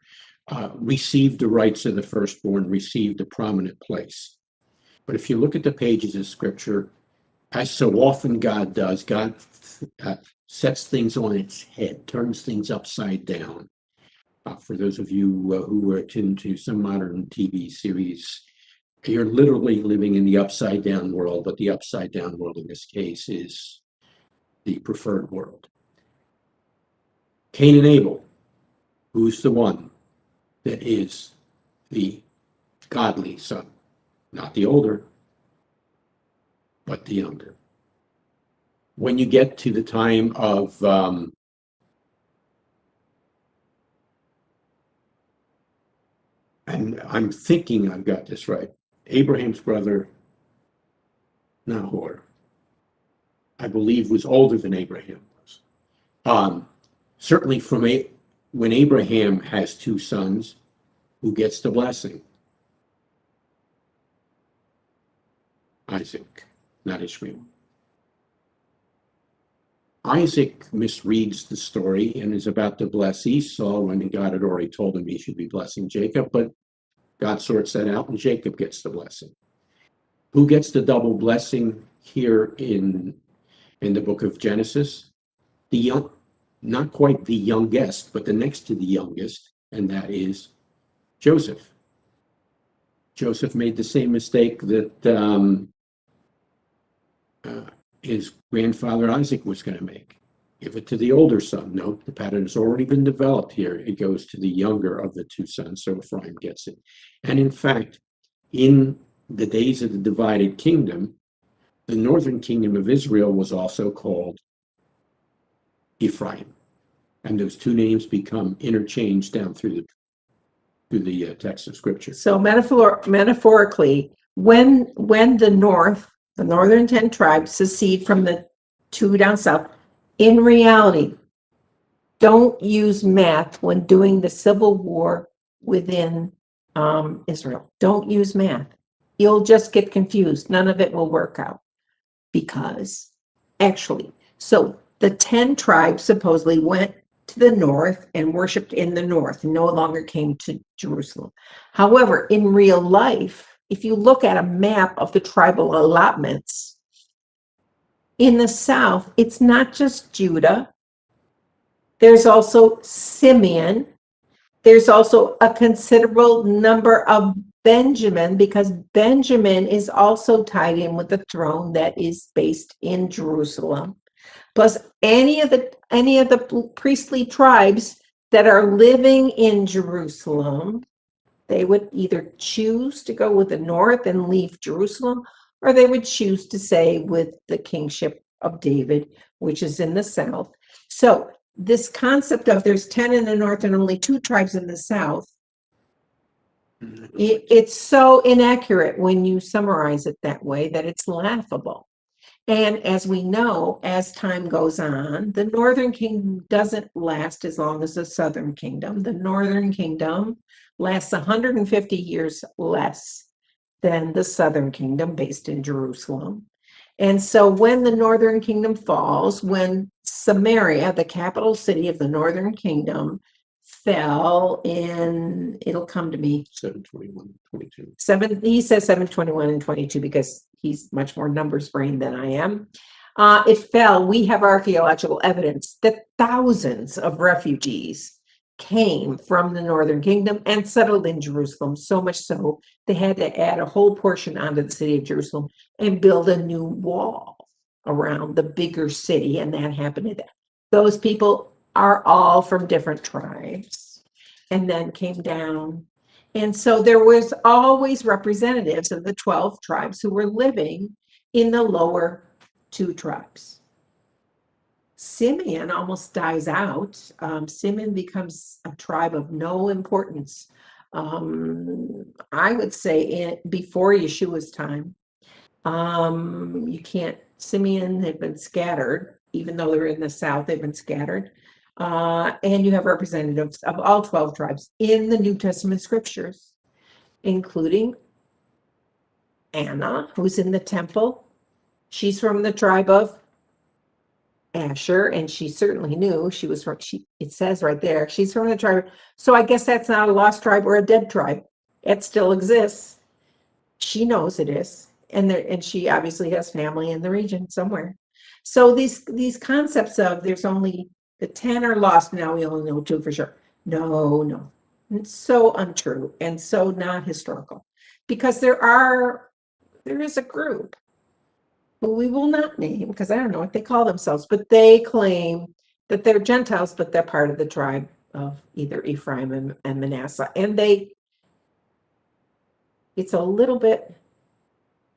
received the rights of the firstborn, received a prominent place. But if you look at the pages of scripture, as so often God does, God sets things on its head, turns things upside down. For those of you who are attuned to some modern TV series, you're literally living in the upside down world, but the upside down world in this case is the preferred world. Cain and Abel, who's the one that is the godly son? Not the older, but the younger. When you get to the time of and I'm thinking I've got this right, Abraham's brother Nahor, I believe, was older than Abraham was. Certainly when Abraham has two sons, who gets the blessing? Isaac, not Ishmael. Isaac misreads the story and is about to bless Esau when God had already told him he should be blessing Jacob, but God sorts that out and Jacob gets the blessing. Who gets the double blessing here in the book of Genesis? Not quite the youngest, but the next to the youngest, and that is Joseph. Joseph made the same mistake that his grandfather Isaac was going to make. Give it to the older son. No, the pattern has already been developed here. It goes to the younger of the two sons, so Ephraim gets it. And in fact, in the days of the divided kingdom, the northern kingdom of Israel was also called Ephraim. And those two names become interchanged down through the text of scripture. So metaphorically, when the northern 10 tribes secede from the 2 down south. In reality, don't use math when doing the civil war within Israel. Don't use math. You'll just get confused. None of it will work out because actually, so the 10 tribes supposedly went to the north and worshiped in the north and no longer came to Jerusalem. However, in real life, if you look at a map of the tribal allotments, in the south, it's not just Judah. There's also Simeon. There's also a considerable number of Benjamin, because Benjamin is also tied in with the throne that is based in Jerusalem. Plus any of the priestly tribes that are living in Jerusalem, they would either choose to go with the north and leave Jerusalem, or they would choose to stay with the kingship of David, which is in the south. So this concept of there's 10 in the north and only 2 tribes in the south, it's so inaccurate when you summarize it that way that it's laughable. And as we know, as time goes on, the northern kingdom doesn't last as long as the southern kingdom. The northern kingdom lasts 150 years less than the southern kingdom based in Jerusalem. And so when the northern kingdom falls, when Samaria, the capital city of the northern kingdom, fell in, it'll come to me, 721, 22. he says 721 and 22 because he's much more numbers brain than I am. It fell. We have archaeological evidence that thousands of refugees came from the northern kingdom and settled in Jerusalem, so much so they had to add a whole portion onto the city of Jerusalem and build a new wall around the bigger city, and that happened. Those people are all from different tribes and then came down. And so there was always representatives of the 12 tribes who were living in the lower 2 tribes. Simeon almost dies out. Simeon becomes a tribe of no importance. I would say before Yeshua's time. Simeon had been scattered, even though they're in the south, they've been scattered. And you have representatives of all 12 tribes in the New Testament scriptures, including Anna, who's in the temple. She's from the tribe of Asher, and she certainly knew she was from, it says right there, she's from the tribe. So I guess that's not a lost tribe or a dead tribe. It still exists. She knows it is. And she obviously has family in the region somewhere. So these concepts of there's only the 10 are lost, now we only know 2 for sure. No. It's so untrue and so not historical. Because there is a group who we will not name, because I don't know what they call themselves, but they claim that they're Gentiles, but they're part of the tribe of either Ephraim and Manasseh. And it's a little bit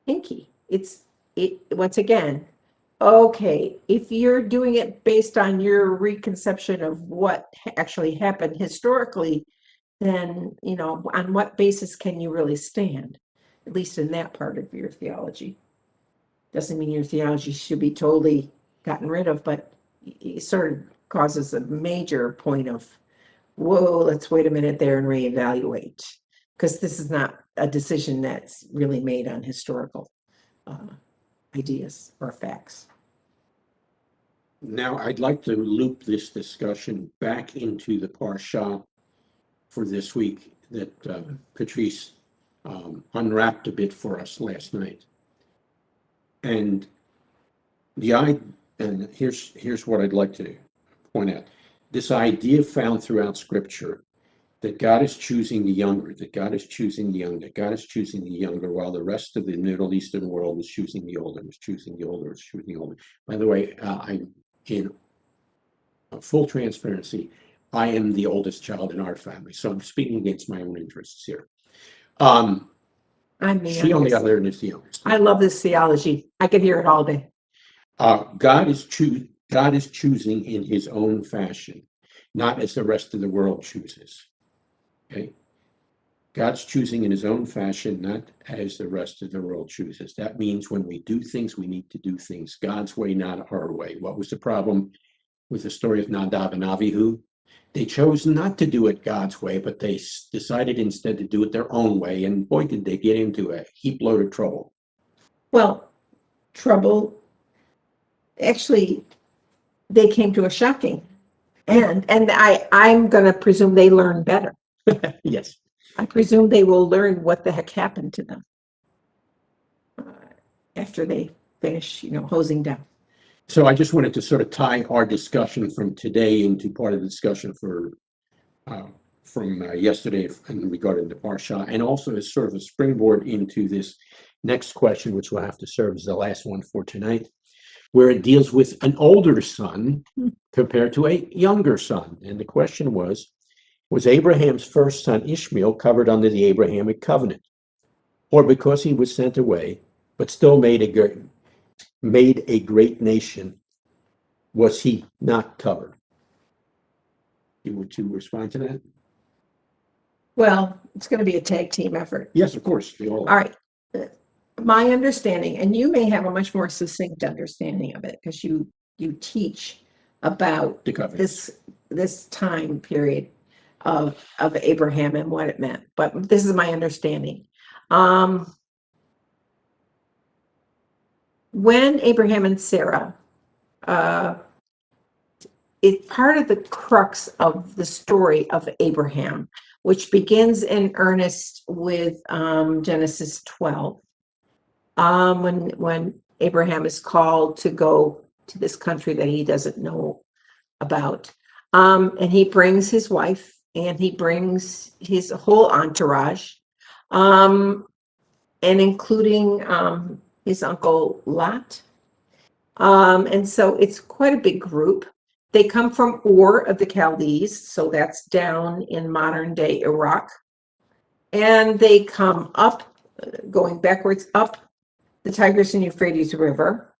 hinky. Once again, okay, if you're doing it based on your reconception of what actually happened historically, then, on what basis can you really stand? At least in that part of your theology. Doesn't mean your theology should be totally gotten rid of, but it sort of causes a major point of, whoa, let's wait a minute there and reevaluate. Because this is not a decision that's really made on historical ideas or facts. Now, I'd like to loop this discussion back into the Parsha for this week that Patrice unwrapped a bit for us last night. And here's what I'd like to point out. This idea found throughout Scripture that God is choosing the younger, that God is choosing the young, that God is choosing the younger, while the rest of the Middle Eastern world is choosing the older, is choosing the older, is choosing the older. By the way, in full transparency, I am the oldest child in our family, so I'm speaking against my own interests here. She, on the other hand, is the youngest. I love this theology. I could hear it all day. God is choosing in his own fashion, not as the rest of the world chooses. Okay. God's choosing in his own fashion, not as the rest of the world chooses. That means when we do things, we need to do things God's way, not our way. What was the problem with the story of Nadab and Abihu? They chose not to do it God's way, but they decided instead to do it their own way. And boy, did they get into a heap load of trouble. Well, trouble, actually, they came to a shocking end. And I'm going to presume they learned better. Yes. I presume they will learn what the heck happened to them after they finish, hosing down. So I just wanted to sort of tie our discussion from today into part of the discussion from yesterday in regarding the Parsha, and also as sort of a springboard into this next question, which will have to serve as the last one for tonight, where it deals with an older son compared to a younger son. And the question was Abraham's first son Ishmael covered under the Abrahamic Covenant, or because he was sent away, but still made a great nation, was he not covered? You want to respond to that? Well, it's going to be a tag team effort. Yes, of course. All right. My understanding, and you may have a much more succinct understanding of it because you teach about The covenants. this time period of Abraham and what it meant. But this is my understanding. When Abraham and Sarah, it's part of the crux of the story of Abraham, which begins in earnest with Genesis 12. When Abraham is called to go to this country that he doesn't know about. And he brings his wife and he brings his whole entourage, and including his uncle Lot. And so it's quite a big group. They come from Ur of the Chaldees, so that's down in modern day Iraq. And they come up, going backwards up the Tigris and Euphrates River.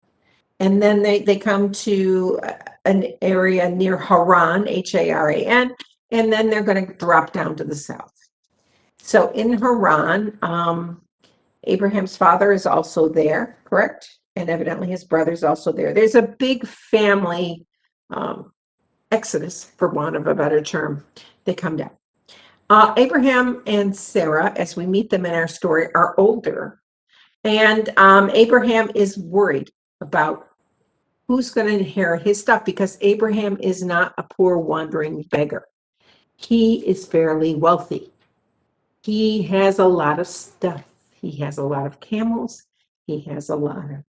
And then they come to an area near Haran, Haran, and then they're going to drop down to the south. So in Haran, Abraham's father is also there, correct? And evidently his brother's also there. There's a big family exodus, for want of a better term. They come down. Abraham and Sarah, as we meet them in our story, are older. And Abraham is worried about who's going to inherit his stuff because Abraham is not a poor wandering beggar. He is fairly wealthy. He has a lot of stuff. He has a lot of camels. He has an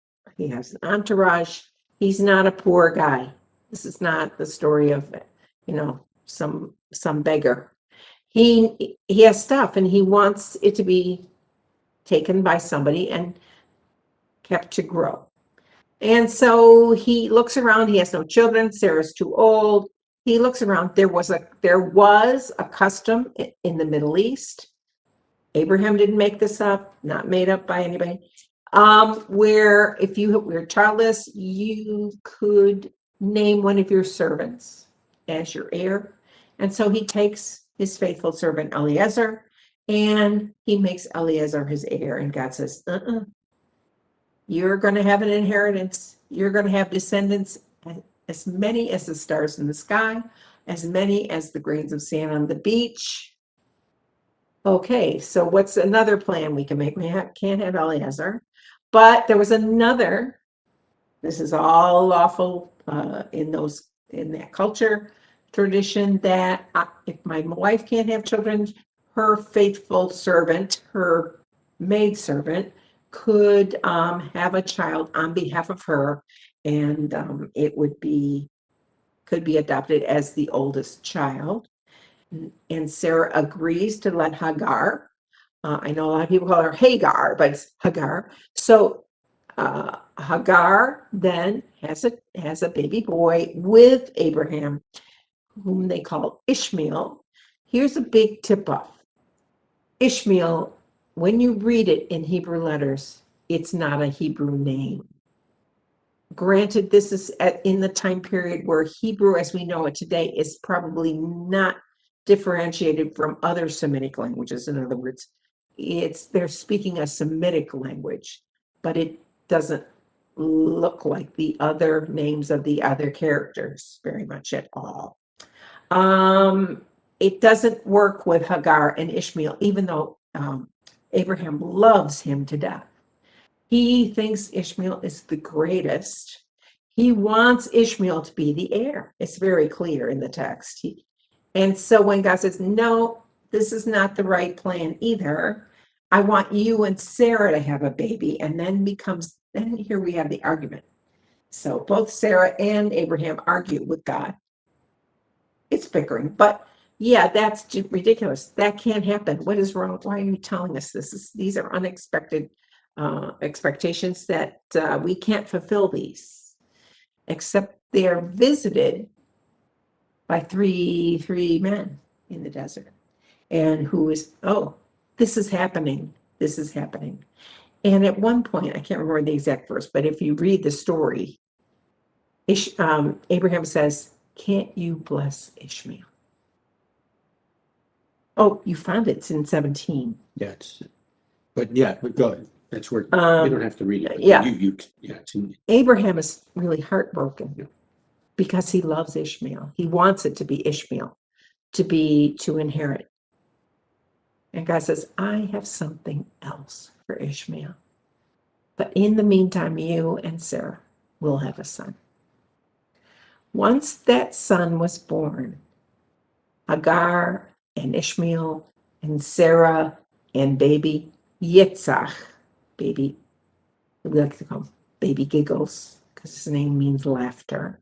entourage. He's not a poor guy. This is not the story of, some beggar. He has stuff and he wants it to be taken by somebody and kept to grow. And so he looks around. He has no children. Sarah's too old. He looks around. There was a custom in the Middle East. Abraham didn't make this up, not made up by anybody, where if you were childless, you could name one of your servants as your heir. And so he takes his faithful servant Eliezer and he makes Eliezer his heir. And God says, you're going to have an inheritance. You're going to have descendants, as many as the stars in the sky, as many as the grains of sand on the beach. Okay, so what's another plan we can make? We can't have Eliezer, but there was another. This is all lawful in that culture tradition that if my wife can't have children, her faithful servant, her maidservant, could have a child on behalf of her, and it could be adopted as the oldest child. And Sarah agrees to let Hagar. I know a lot of people call her Hagar, but it's Hagar. So Hagar then has a baby boy with Abraham, whom they call Ishmael. Here's a big tip-off. Ishmael, when you read it in Hebrew letters, it's not a Hebrew name. Granted, this is in the time period where Hebrew, as we know it today, is probably not differentiated from other Semitic languages. In other words, they're speaking a Semitic language, but it doesn't look like the other names of the other characters very much at all. It doesn't work with Hagar and Ishmael, even though Abraham loves him to death. He thinks Ishmael is the greatest. He wants Ishmael to be the heir. It's very clear in the text. And so when God says, no, this is not the right plan either. I want you and Sarah to have a baby. And then here we have the argument. So both Sarah and Abraham argue with God. It's bickering, but yeah, that's ridiculous. That can't happen. What is wrong? Why are you telling us this? These are unexpected expectations that we can't fulfill these, except they are visited by three men in the desert. And this is happening. This is happening. And at one point, I can't remember the exact verse, but if you read the story, Abraham says, can't you bless Ishmael? Oh, you found it. It's in 17. Yeah, but go ahead. That's where you don't have to read it. Yeah. Abraham is really heartbroken because he loves Ishmael. He wants it to be Ishmael, to inherit. And God says, I have something else for Ishmael. But in the meantime, you and Sarah will have a son. Once that son was born, Hagar and Ishmael and Sarah and baby Yitzhak, we like to call him baby Giggles, because his name means laughter.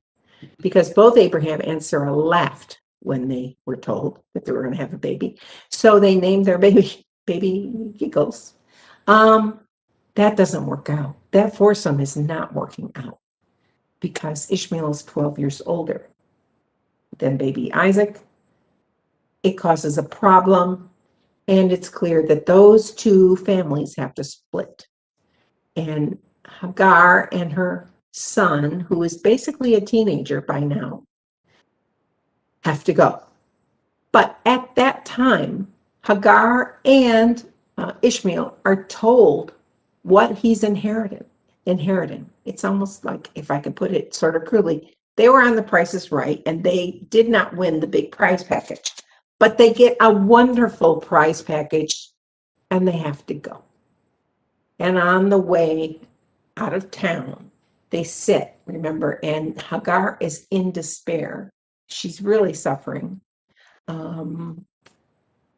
Because both Abraham and Sarah laughed when they were told that they were going to have a baby. So they named their baby Giggles. That doesn't work out. That foursome is not working out because Ishmael is 12 years older than baby Isaac. It causes a problem, and it's clear that those two families have to split. And Hagar and her son, who is basically a teenager by now, have to go. But at that time, Hagar and Ishmael are told what he's inheriting. It's almost like, if I could put it sort of crudely, they were on The Price is Right, and they did not win the big prize package, but they get a wonderful prize package, and they have to go. And on the way out of town, they sit, remember, and Hagar is in despair. She's really suffering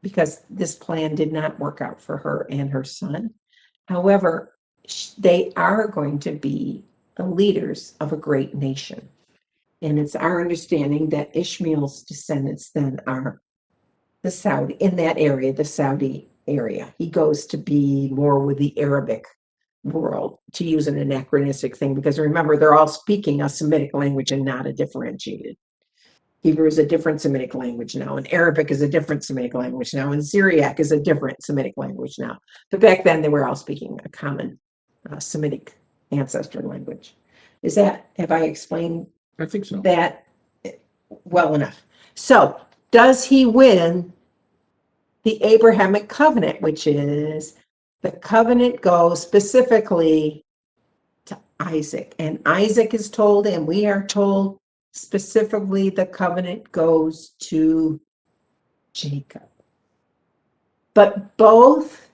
because this plan did not work out for her and her son. However, they are going to be the leaders of a great nation. And it's our understanding that Ishmael's descendants then are the Saudi area. He goes to be more with the Arabic world, to use an anachronistic thing, because remember, they're all speaking a Semitic language and not a differentiated. Hebrew is a different Semitic language now, and Arabic is a different Semitic language now, and Syriac is a different Semitic language now. But back then, they were all speaking a common Semitic ancestor language. Have I explained I think so. that well enough? So, does he win the Abrahamic Covenant, which is the covenant goes specifically to Isaac, and Isaac is told, and we are told specifically, the covenant goes to Jacob. But both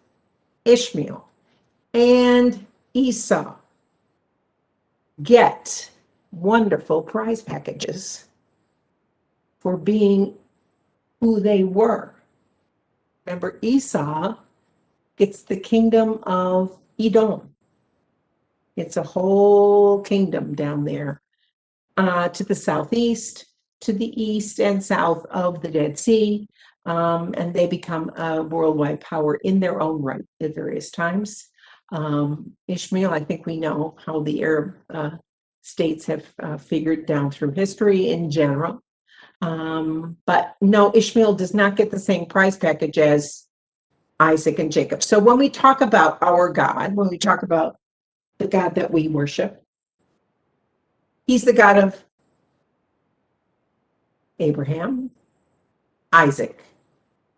Ishmael and Esau get wonderful prize packages for being who they were. Remember, Esau gets the kingdom of Edom. It's a whole kingdom down there to the southeast, to the east and south of the Dead Sea, and they become a worldwide power in their own right at various times. Ishmael, I think we know how the Arab states have figured down through history in general. But no, Ishmael does not get the same prize package as Isaac and Jacob. So when we talk about our God, when we talk about the God that we worship, he's the God of Abraham, Isaac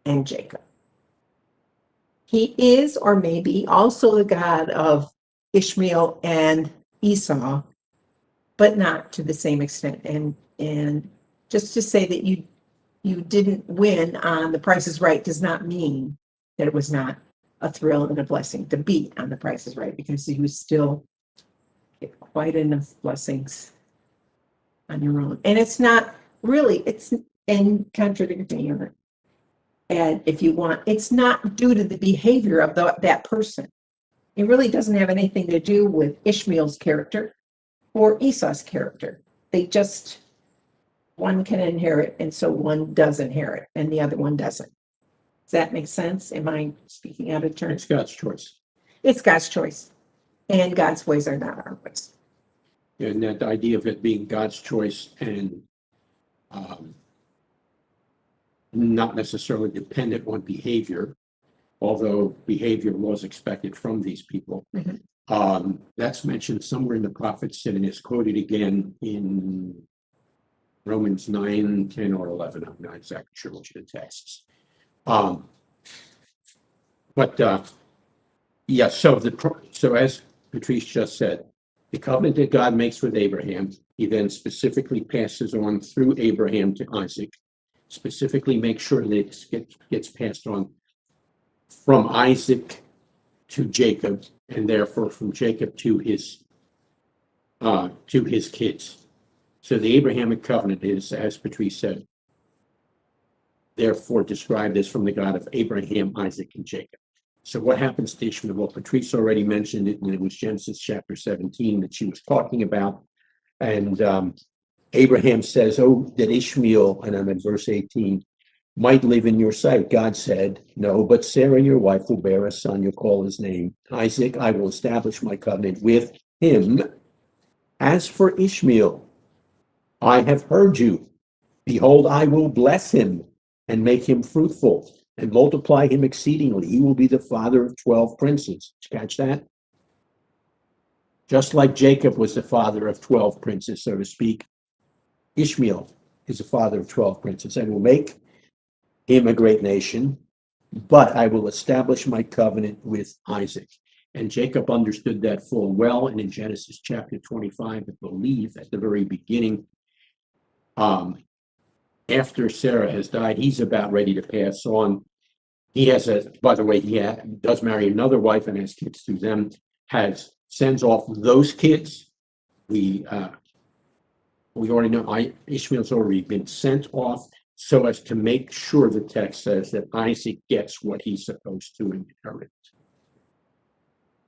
and Jacob. He is or may be also the God of Ishmael and Esau, but not to the same extent. And just to say that you didn't win on The Price is Right does not mean that it was not a thrill and a blessing to beat on The Price is Right, because you still get quite enough blessings on your own. And it's not really, it's, and contradict me on it. And if you want, it's not due to the behavior of that person. It really doesn't have anything to do with Ishmael's character or Esau's character. They just, one can inherit, and so one does inherit, and the other one doesn't. Does that make sense? Am I speaking out of turn? It's God's choice. It's God's choice, and God's ways are not our ways. And that idea of it being God's choice and not necessarily dependent on behavior, although behavior was expected from these people. Mhm. That's mentioned somewhere in the prophets and is quoted again in Romans 9, 10, or 11. I'm not exactly sure which of the texts. Yeah, so as Patrice just said, the covenant that God makes with Abraham, he then specifically passes on through Abraham to Isaac, specifically makes sure that it gets passed on from Isaac to Jacob, and therefore from Jacob to his kids. So the Abrahamic covenant is, as Patrice said, therefore described as from the God of Abraham, Isaac, and Jacob. So what happens to Ishmael? Well, Patrice already mentioned it, and it was Genesis chapter 17 that she was talking about. And Abraham says, oh, that Ishmael, and I'm in verse 18, might live in your sight. God said, no, but Sarah, your wife, will bear a son. You'll call his name Isaac. I will establish my covenant with him. As for Ishmael, I have heard you. Behold, I will bless him and make him fruitful and multiply him exceedingly. He will be the father of 12 princes. Did you catch that? Just like Jacob was the father of 12 princes, so to speak, Ishmael is the father of 12 princes. I will make him a great nation, but I will establish my covenant with Isaac. And Jacob understood that full well. And in Genesis chapter 25, I believe at the very beginning, after Sarah has died, he's about ready to pass on. He has by the way, he does marry another wife and has kids through them, sends off those kids. We already know Ishmael's already been sent off so as to make sure, the text says, that Isaac gets what he's supposed to inherit.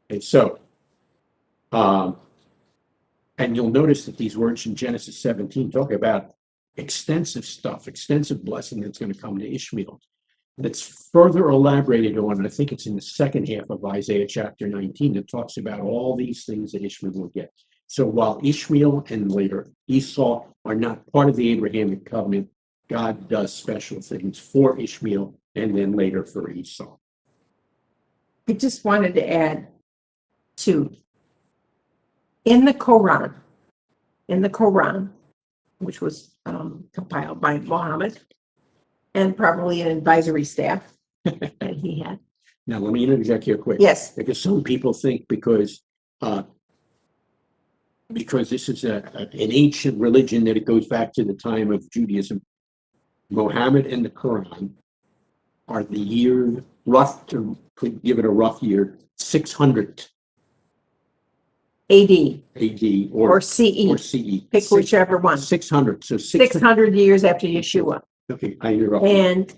And so, and you'll notice that these words in Genesis 17 talk about extensive stuff, extensive blessing that's going to come to Ishmael. That's further elaborated on, and I think it's in the second half of Isaiah chapter 19 that talks about all these things that Ishmael will get. So while Ishmael and later Esau are not part of the Abrahamic covenant, God does special things for Ishmael and then later for Esau. I just wanted to add too, in the Quran, which was compiled by Muhammad and probably an advisory staff that he had. Now, let me interject here quick. Yes. Because some people think because this is an ancient religion that it goes back to the time of Judaism, Muhammad and the Quran are the year, give it a rough year, 600 AD AD or CE. Or CE. Pick whichever one. 600. So 600 years after Yeshua. Okay, you're up. And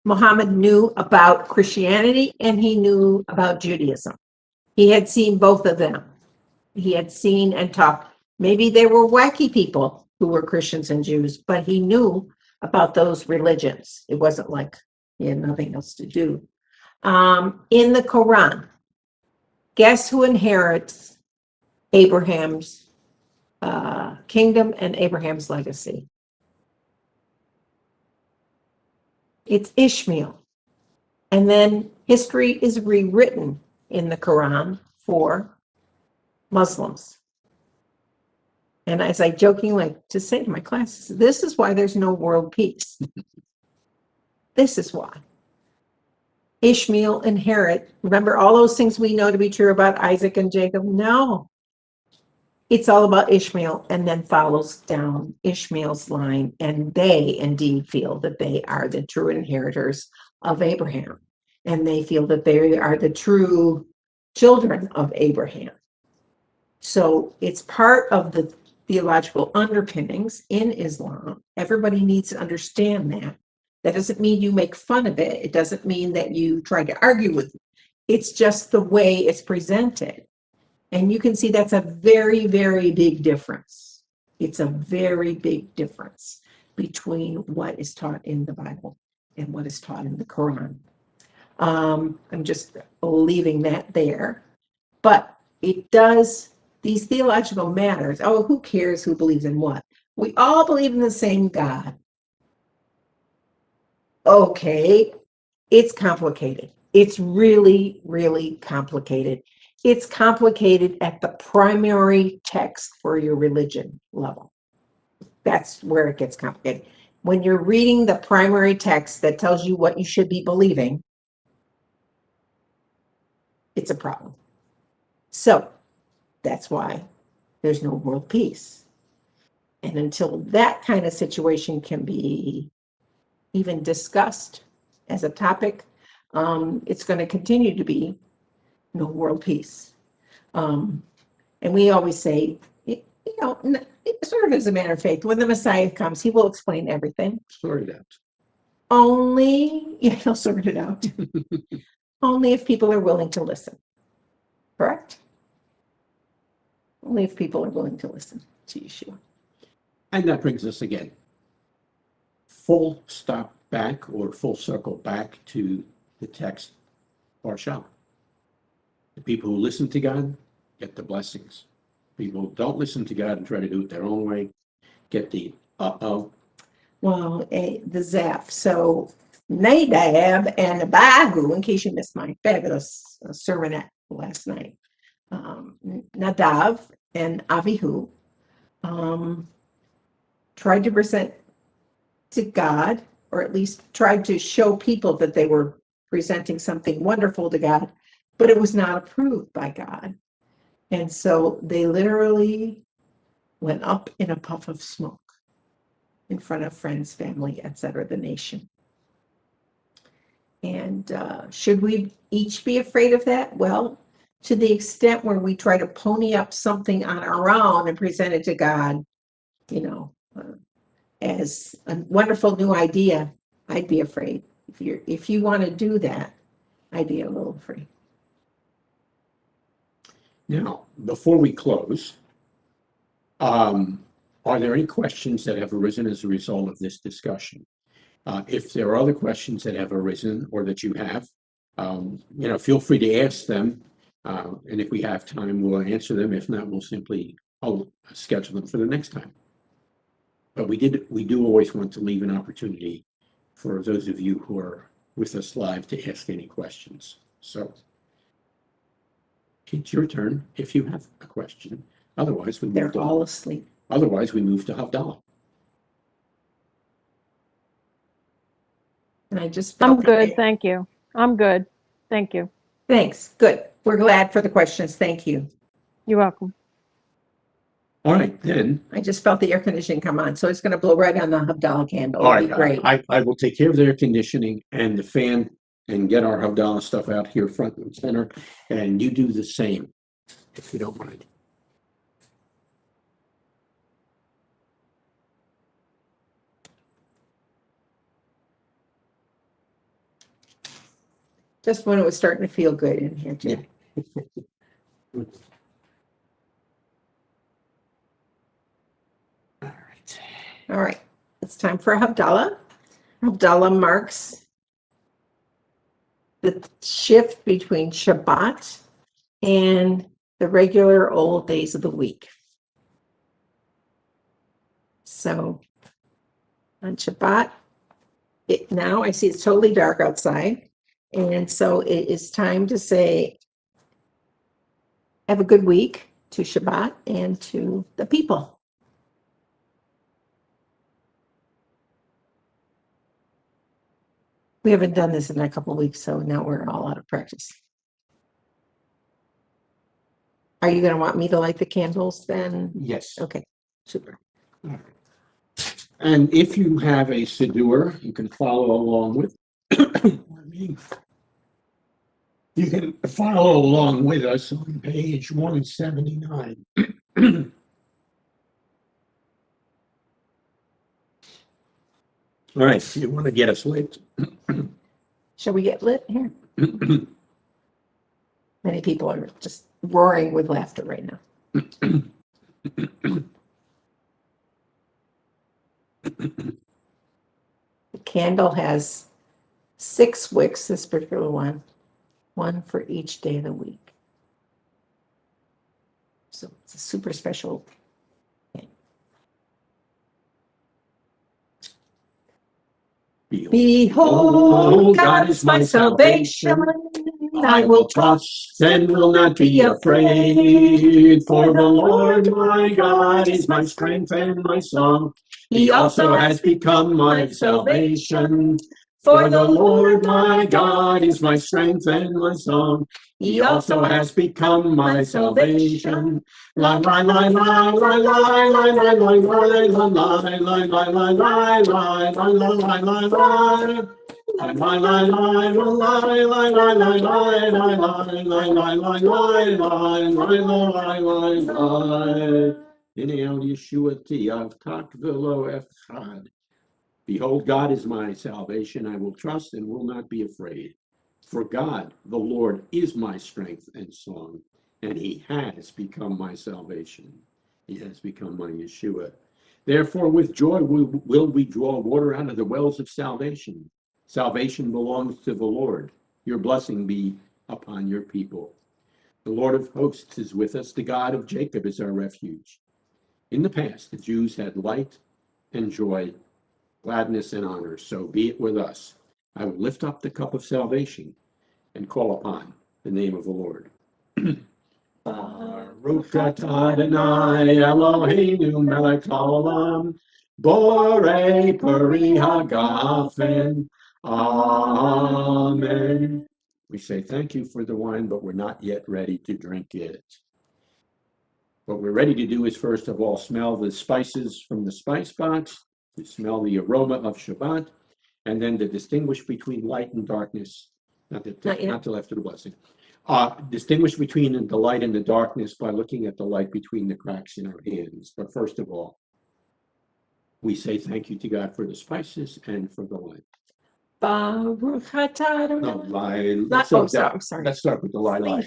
Muhammad knew about Christianity and he knew about Judaism. He had seen both of them. He had seen and talked. Maybe they were wacky people who were Christians and Jews, but he knew about those religions. It wasn't like he had nothing else to do. In the Quran, guess who inherits Abraham's kingdom and Abraham's legacy? It's Ishmael. And then history is rewritten in the Quran for Muslims. And as I jokingly like to say to my classes, this is why there's no world peace. This is why. Ishmael inherit. Remember all those things we know to be true about Isaac and Jacob? No. It's all about Ishmael, and then follows down Ishmael's line, and they indeed feel that they are the true inheritors of Abraham, and they feel that they are the true children of Abraham. So it's part of the theological underpinnings in Islam. Everybody needs to understand that. That doesn't mean you make fun of it. It doesn't mean that you try to argue with it. It's just the way it's presented. And you can see that's a very, very big difference. It's a very big difference between what is taught in the Bible and what is taught in the Quran. I'm just leaving that there. But it does, these theological matters, oh, who cares who believes in what? We all believe in the same God. Okay, it's complicated. It's really, really complicated. It's complicated at the primary text for your religion level. That's where it gets complicated. When you're reading the primary text that tells you what you should be believing, it's a problem. So that's why there's no world peace. And until that kind of situation can be even discussed as a topic, it's going to continue to be no world peace. And we always say, sort of as a matter of faith, when the Messiah comes, he will explain everything. Sort it out. Only, he'll sort it out. Only if people are willing to listen. Correct? Only if people are willing to listen to Yeshua. And that brings us again, full stop back or full circle back to the text, Parsha. The people who listen to God get the blessings. People who don't listen to God and try to do it their own way get the uh-oh. Well, the zap. So Nadab and Abihu, in case you missed my fabulous sermonette last night, Nadav and Abihu tried to present to God, or at least tried to show people that they were presenting something wonderful to God, but it was not approved by God. And so they literally went up in a puff of smoke in front of friends, family, etc., the nation. And should we each be afraid of that? Well, to the extent where we try to pony up something on our own and present it to God, as a wonderful new idea, I'd be afraid. If you want to do that, I'd be a little afraid. Now, before we close, are there any questions that have arisen as a result of this discussion? If there are other questions that have arisen or that you have, feel free to ask them. And if we have time, we'll answer them. If not, I'll schedule them for the next time. But we do always want to leave an opportunity for those of you who are with us live to ask any questions. So it's your turn if you have a question. Otherwise, They're all asleep. Otherwise, we move to Havdalah. And I just I'm felt good, thank you. I'm good, thank you. Thanks. Good. We're glad for the questions. Thank you. You're welcome. All right, then. I just felt the air conditioning come on, so it's going to blow right on the Havdalah candle. All It'll be right, great. I will take care of the air conditioning and the fan and get our Havdalah stuff out here front and center. And you do the same, if you don't mind. Just when it was starting to feel good in here, too. Yeah. All right. It's time for Havdalah. Havdalah marks the shift between Shabbat and the regular old days of the week. So on Shabbat, now I see it's totally dark outside. And so it is time to say, have a good week to Shabbat and to the people. We haven't done this in a couple of weeks, so now we're all out of practice. Are you going to want me to light the candles then? Yes. Okay, super. And if you have a Siddur, you can follow along with. Pardon me. You can follow along with us on page 179. All right, you want to get us lit? Shall we get lit here? Many people are just roaring with laughter right now. The candle has 6 wicks, this particular one for each day of the week. So it's a super special. Behold, God is my salvation. I will trust and will not be afraid. For the Lord my God is my strength and my song. He also has become my salvation. For the Lord my God is my strength and my song. He also has become my salvation. La la la la la la la la la la la la la. Behold, God is my salvation. I will trust and will not be afraid. For God, the Lord, is my strength and song, and he has become my salvation. He has become my Yeshua. Therefore, with joy will we draw water out of the wells of salvation. Salvation belongs to the Lord. Your blessing be upon your people. The Lord of hosts is with us. The God of Jacob is our refuge. In the past, the Jews had light and joy, gladness and honor, so be it with us. I will lift up the cup of salvation and call upon the name of the Lord. Baruch atah Adonai Eloheinu melech haolam, borei peri hagafen. Amen. We say thank you for the wine, but we're not yet ready to drink it. What we're ready to do is first of all smell the spices from the spice box, to smell the aroma of Shabbat, and then to distinguish between light and darkness, not till after the blessing. Distinguish between the light and the darkness by looking at the light between the cracks in our hands. But first of all, we say thank you to God for the spices and for the light. Baruch atah Adonai. No, lie. I'm sorry. Let's start with the lie.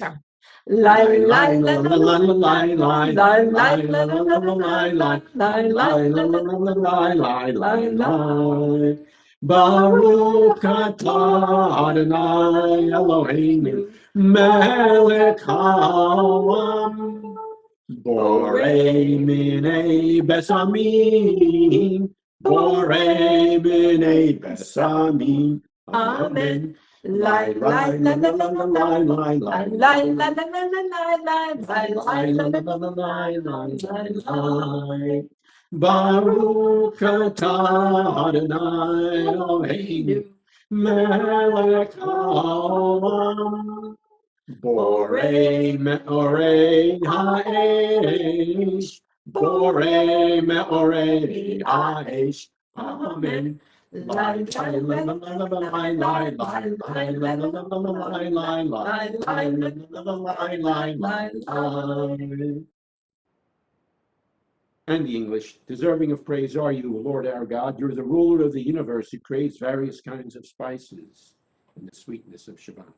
Baruch atah Adonai Eloheinu melech haolam, borei minei besamim, borei minei besamim. Amen. Lie, lie, la, la, la, la, lie, lie, lie, lie, la, la, la, la, lie, lie, lie, lie, la, la, la, la, lie, lie, lie, lie. Baruch atah Adonai Eloheinu melech haolam, borei me'orei ha'esh, borei me'orei ha'esh. Amen. Lie, lie, la, la, la, la, lie, lie, lie, lie, la, la, la, la, lie, lie, lie, lie, la, la, la, lie, lie, lie. And the English, deserving of praise are you, Lord our God. You're the ruler of the universe who creates various kinds of spices and the sweetness of Shabbat.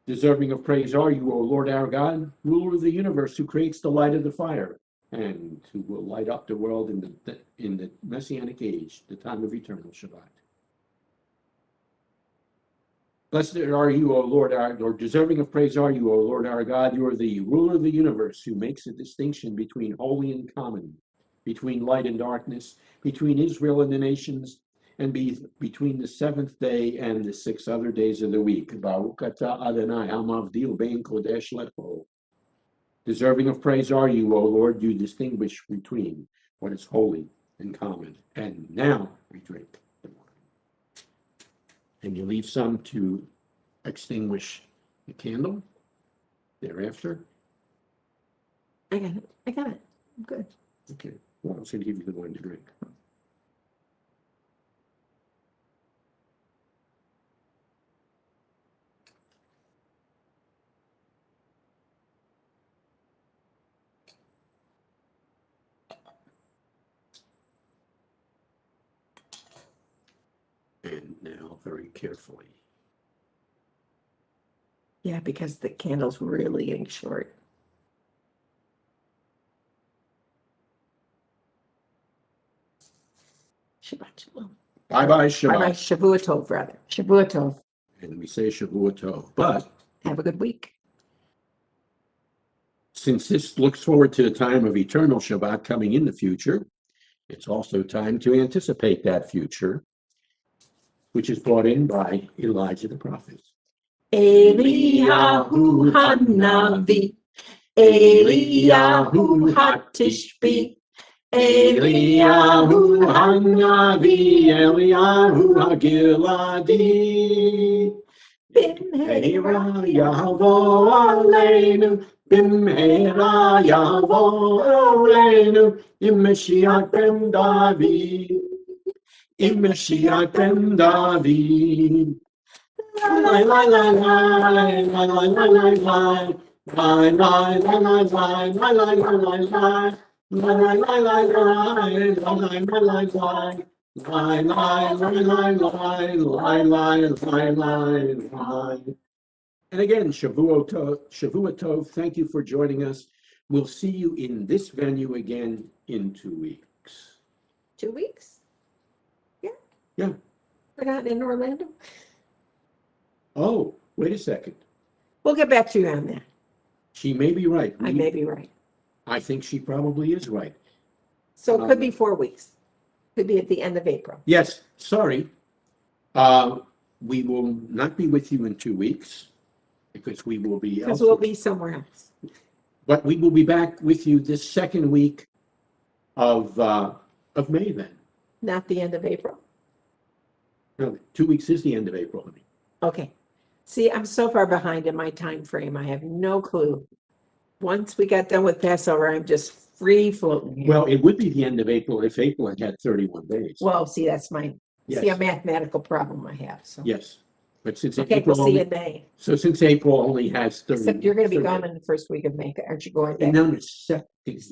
Deserving of praise are you, O Lord our God, ruler of the universe who creates the light of the fire and who will light up the world in the Messianic age, the time of eternal Shabbat. Blessed are you, O Lord, or deserving of praise are you, O Lord our God. You are the ruler of the universe who makes a distinction between holy and common, between light and darkness, between Israel and the nations, and between the seventh day and the 6 other days of the week. Baruch atah Adonai hamavdil bein kodesh lecho. Deserving of praise are you, O Lord. You distinguish between what is holy and common. And now we drink the wine. And you leave some to extinguish the candle thereafter. I got it. I got it. I'm good. Okay, well, I was gonna give you the one to drink. And now very carefully. Yeah, because the candle's really getting short. Shabbat shalom. Bye-bye, Bye-bye, Shabbat. Shavua Tov, rather. Shavua Tov. And we say Shavua Tov. But Have a good week. since this looks forward to the time of eternal Shabbat coming in the future, it's also time to anticipate that future, which is brought in by Elijah the prophet. Eliyahu Hanavi, Eliyahu Hatishbi, Eliyahu Hanavi, Eliyahu Hagiladi. Bimhera Yavo Aleinu, Bimhera Yavo Aleinu, Immashiach ben David, Immashiach ben David. Lai lai lai lai lai lai lai lai lai lai lai lai lai lai lai lai lai lai lai. La la la la la la la la la la la. And again, Shavua Tov, thank you for joining us. We'll see you in this venue again in 2 weeks. 2 weeks? Yeah. Yeah. We're not in Orlando? Oh, wait a second. We'll get back to you on that. She may be right. I may be right. I think she probably is right. So it could be 4 weeks. Could be at the end of April. Yes, sorry. We will not be with you in 2 weeks because we will be Because elsewhere. we'll be somewhere else. But we will be back with you this second week of May then. Not the end of April. No, 2 weeks is the end of April. honey. Okay. See, I'm so far behind in my time frame. I have no clue. Once we got done with Passover, I'm just free floating here. Well, it would be the end of April if April had 31 days. Well, see, that's my, Yes. see, a mathematical problem I have, so. Yes, but since Okay, April we'll see you only, in May. so since April only has 30. Except you're gonna be 30 gone in the first week of May, aren't you going back? No, the second.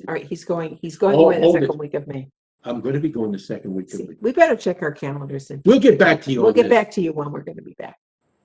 All right, he's going Oh, away the hold it. second week of May. I'm going to be going the second week of See, May. we better check our calendars and We'll get back to you we'll on get this. back to you when we're gonna be back.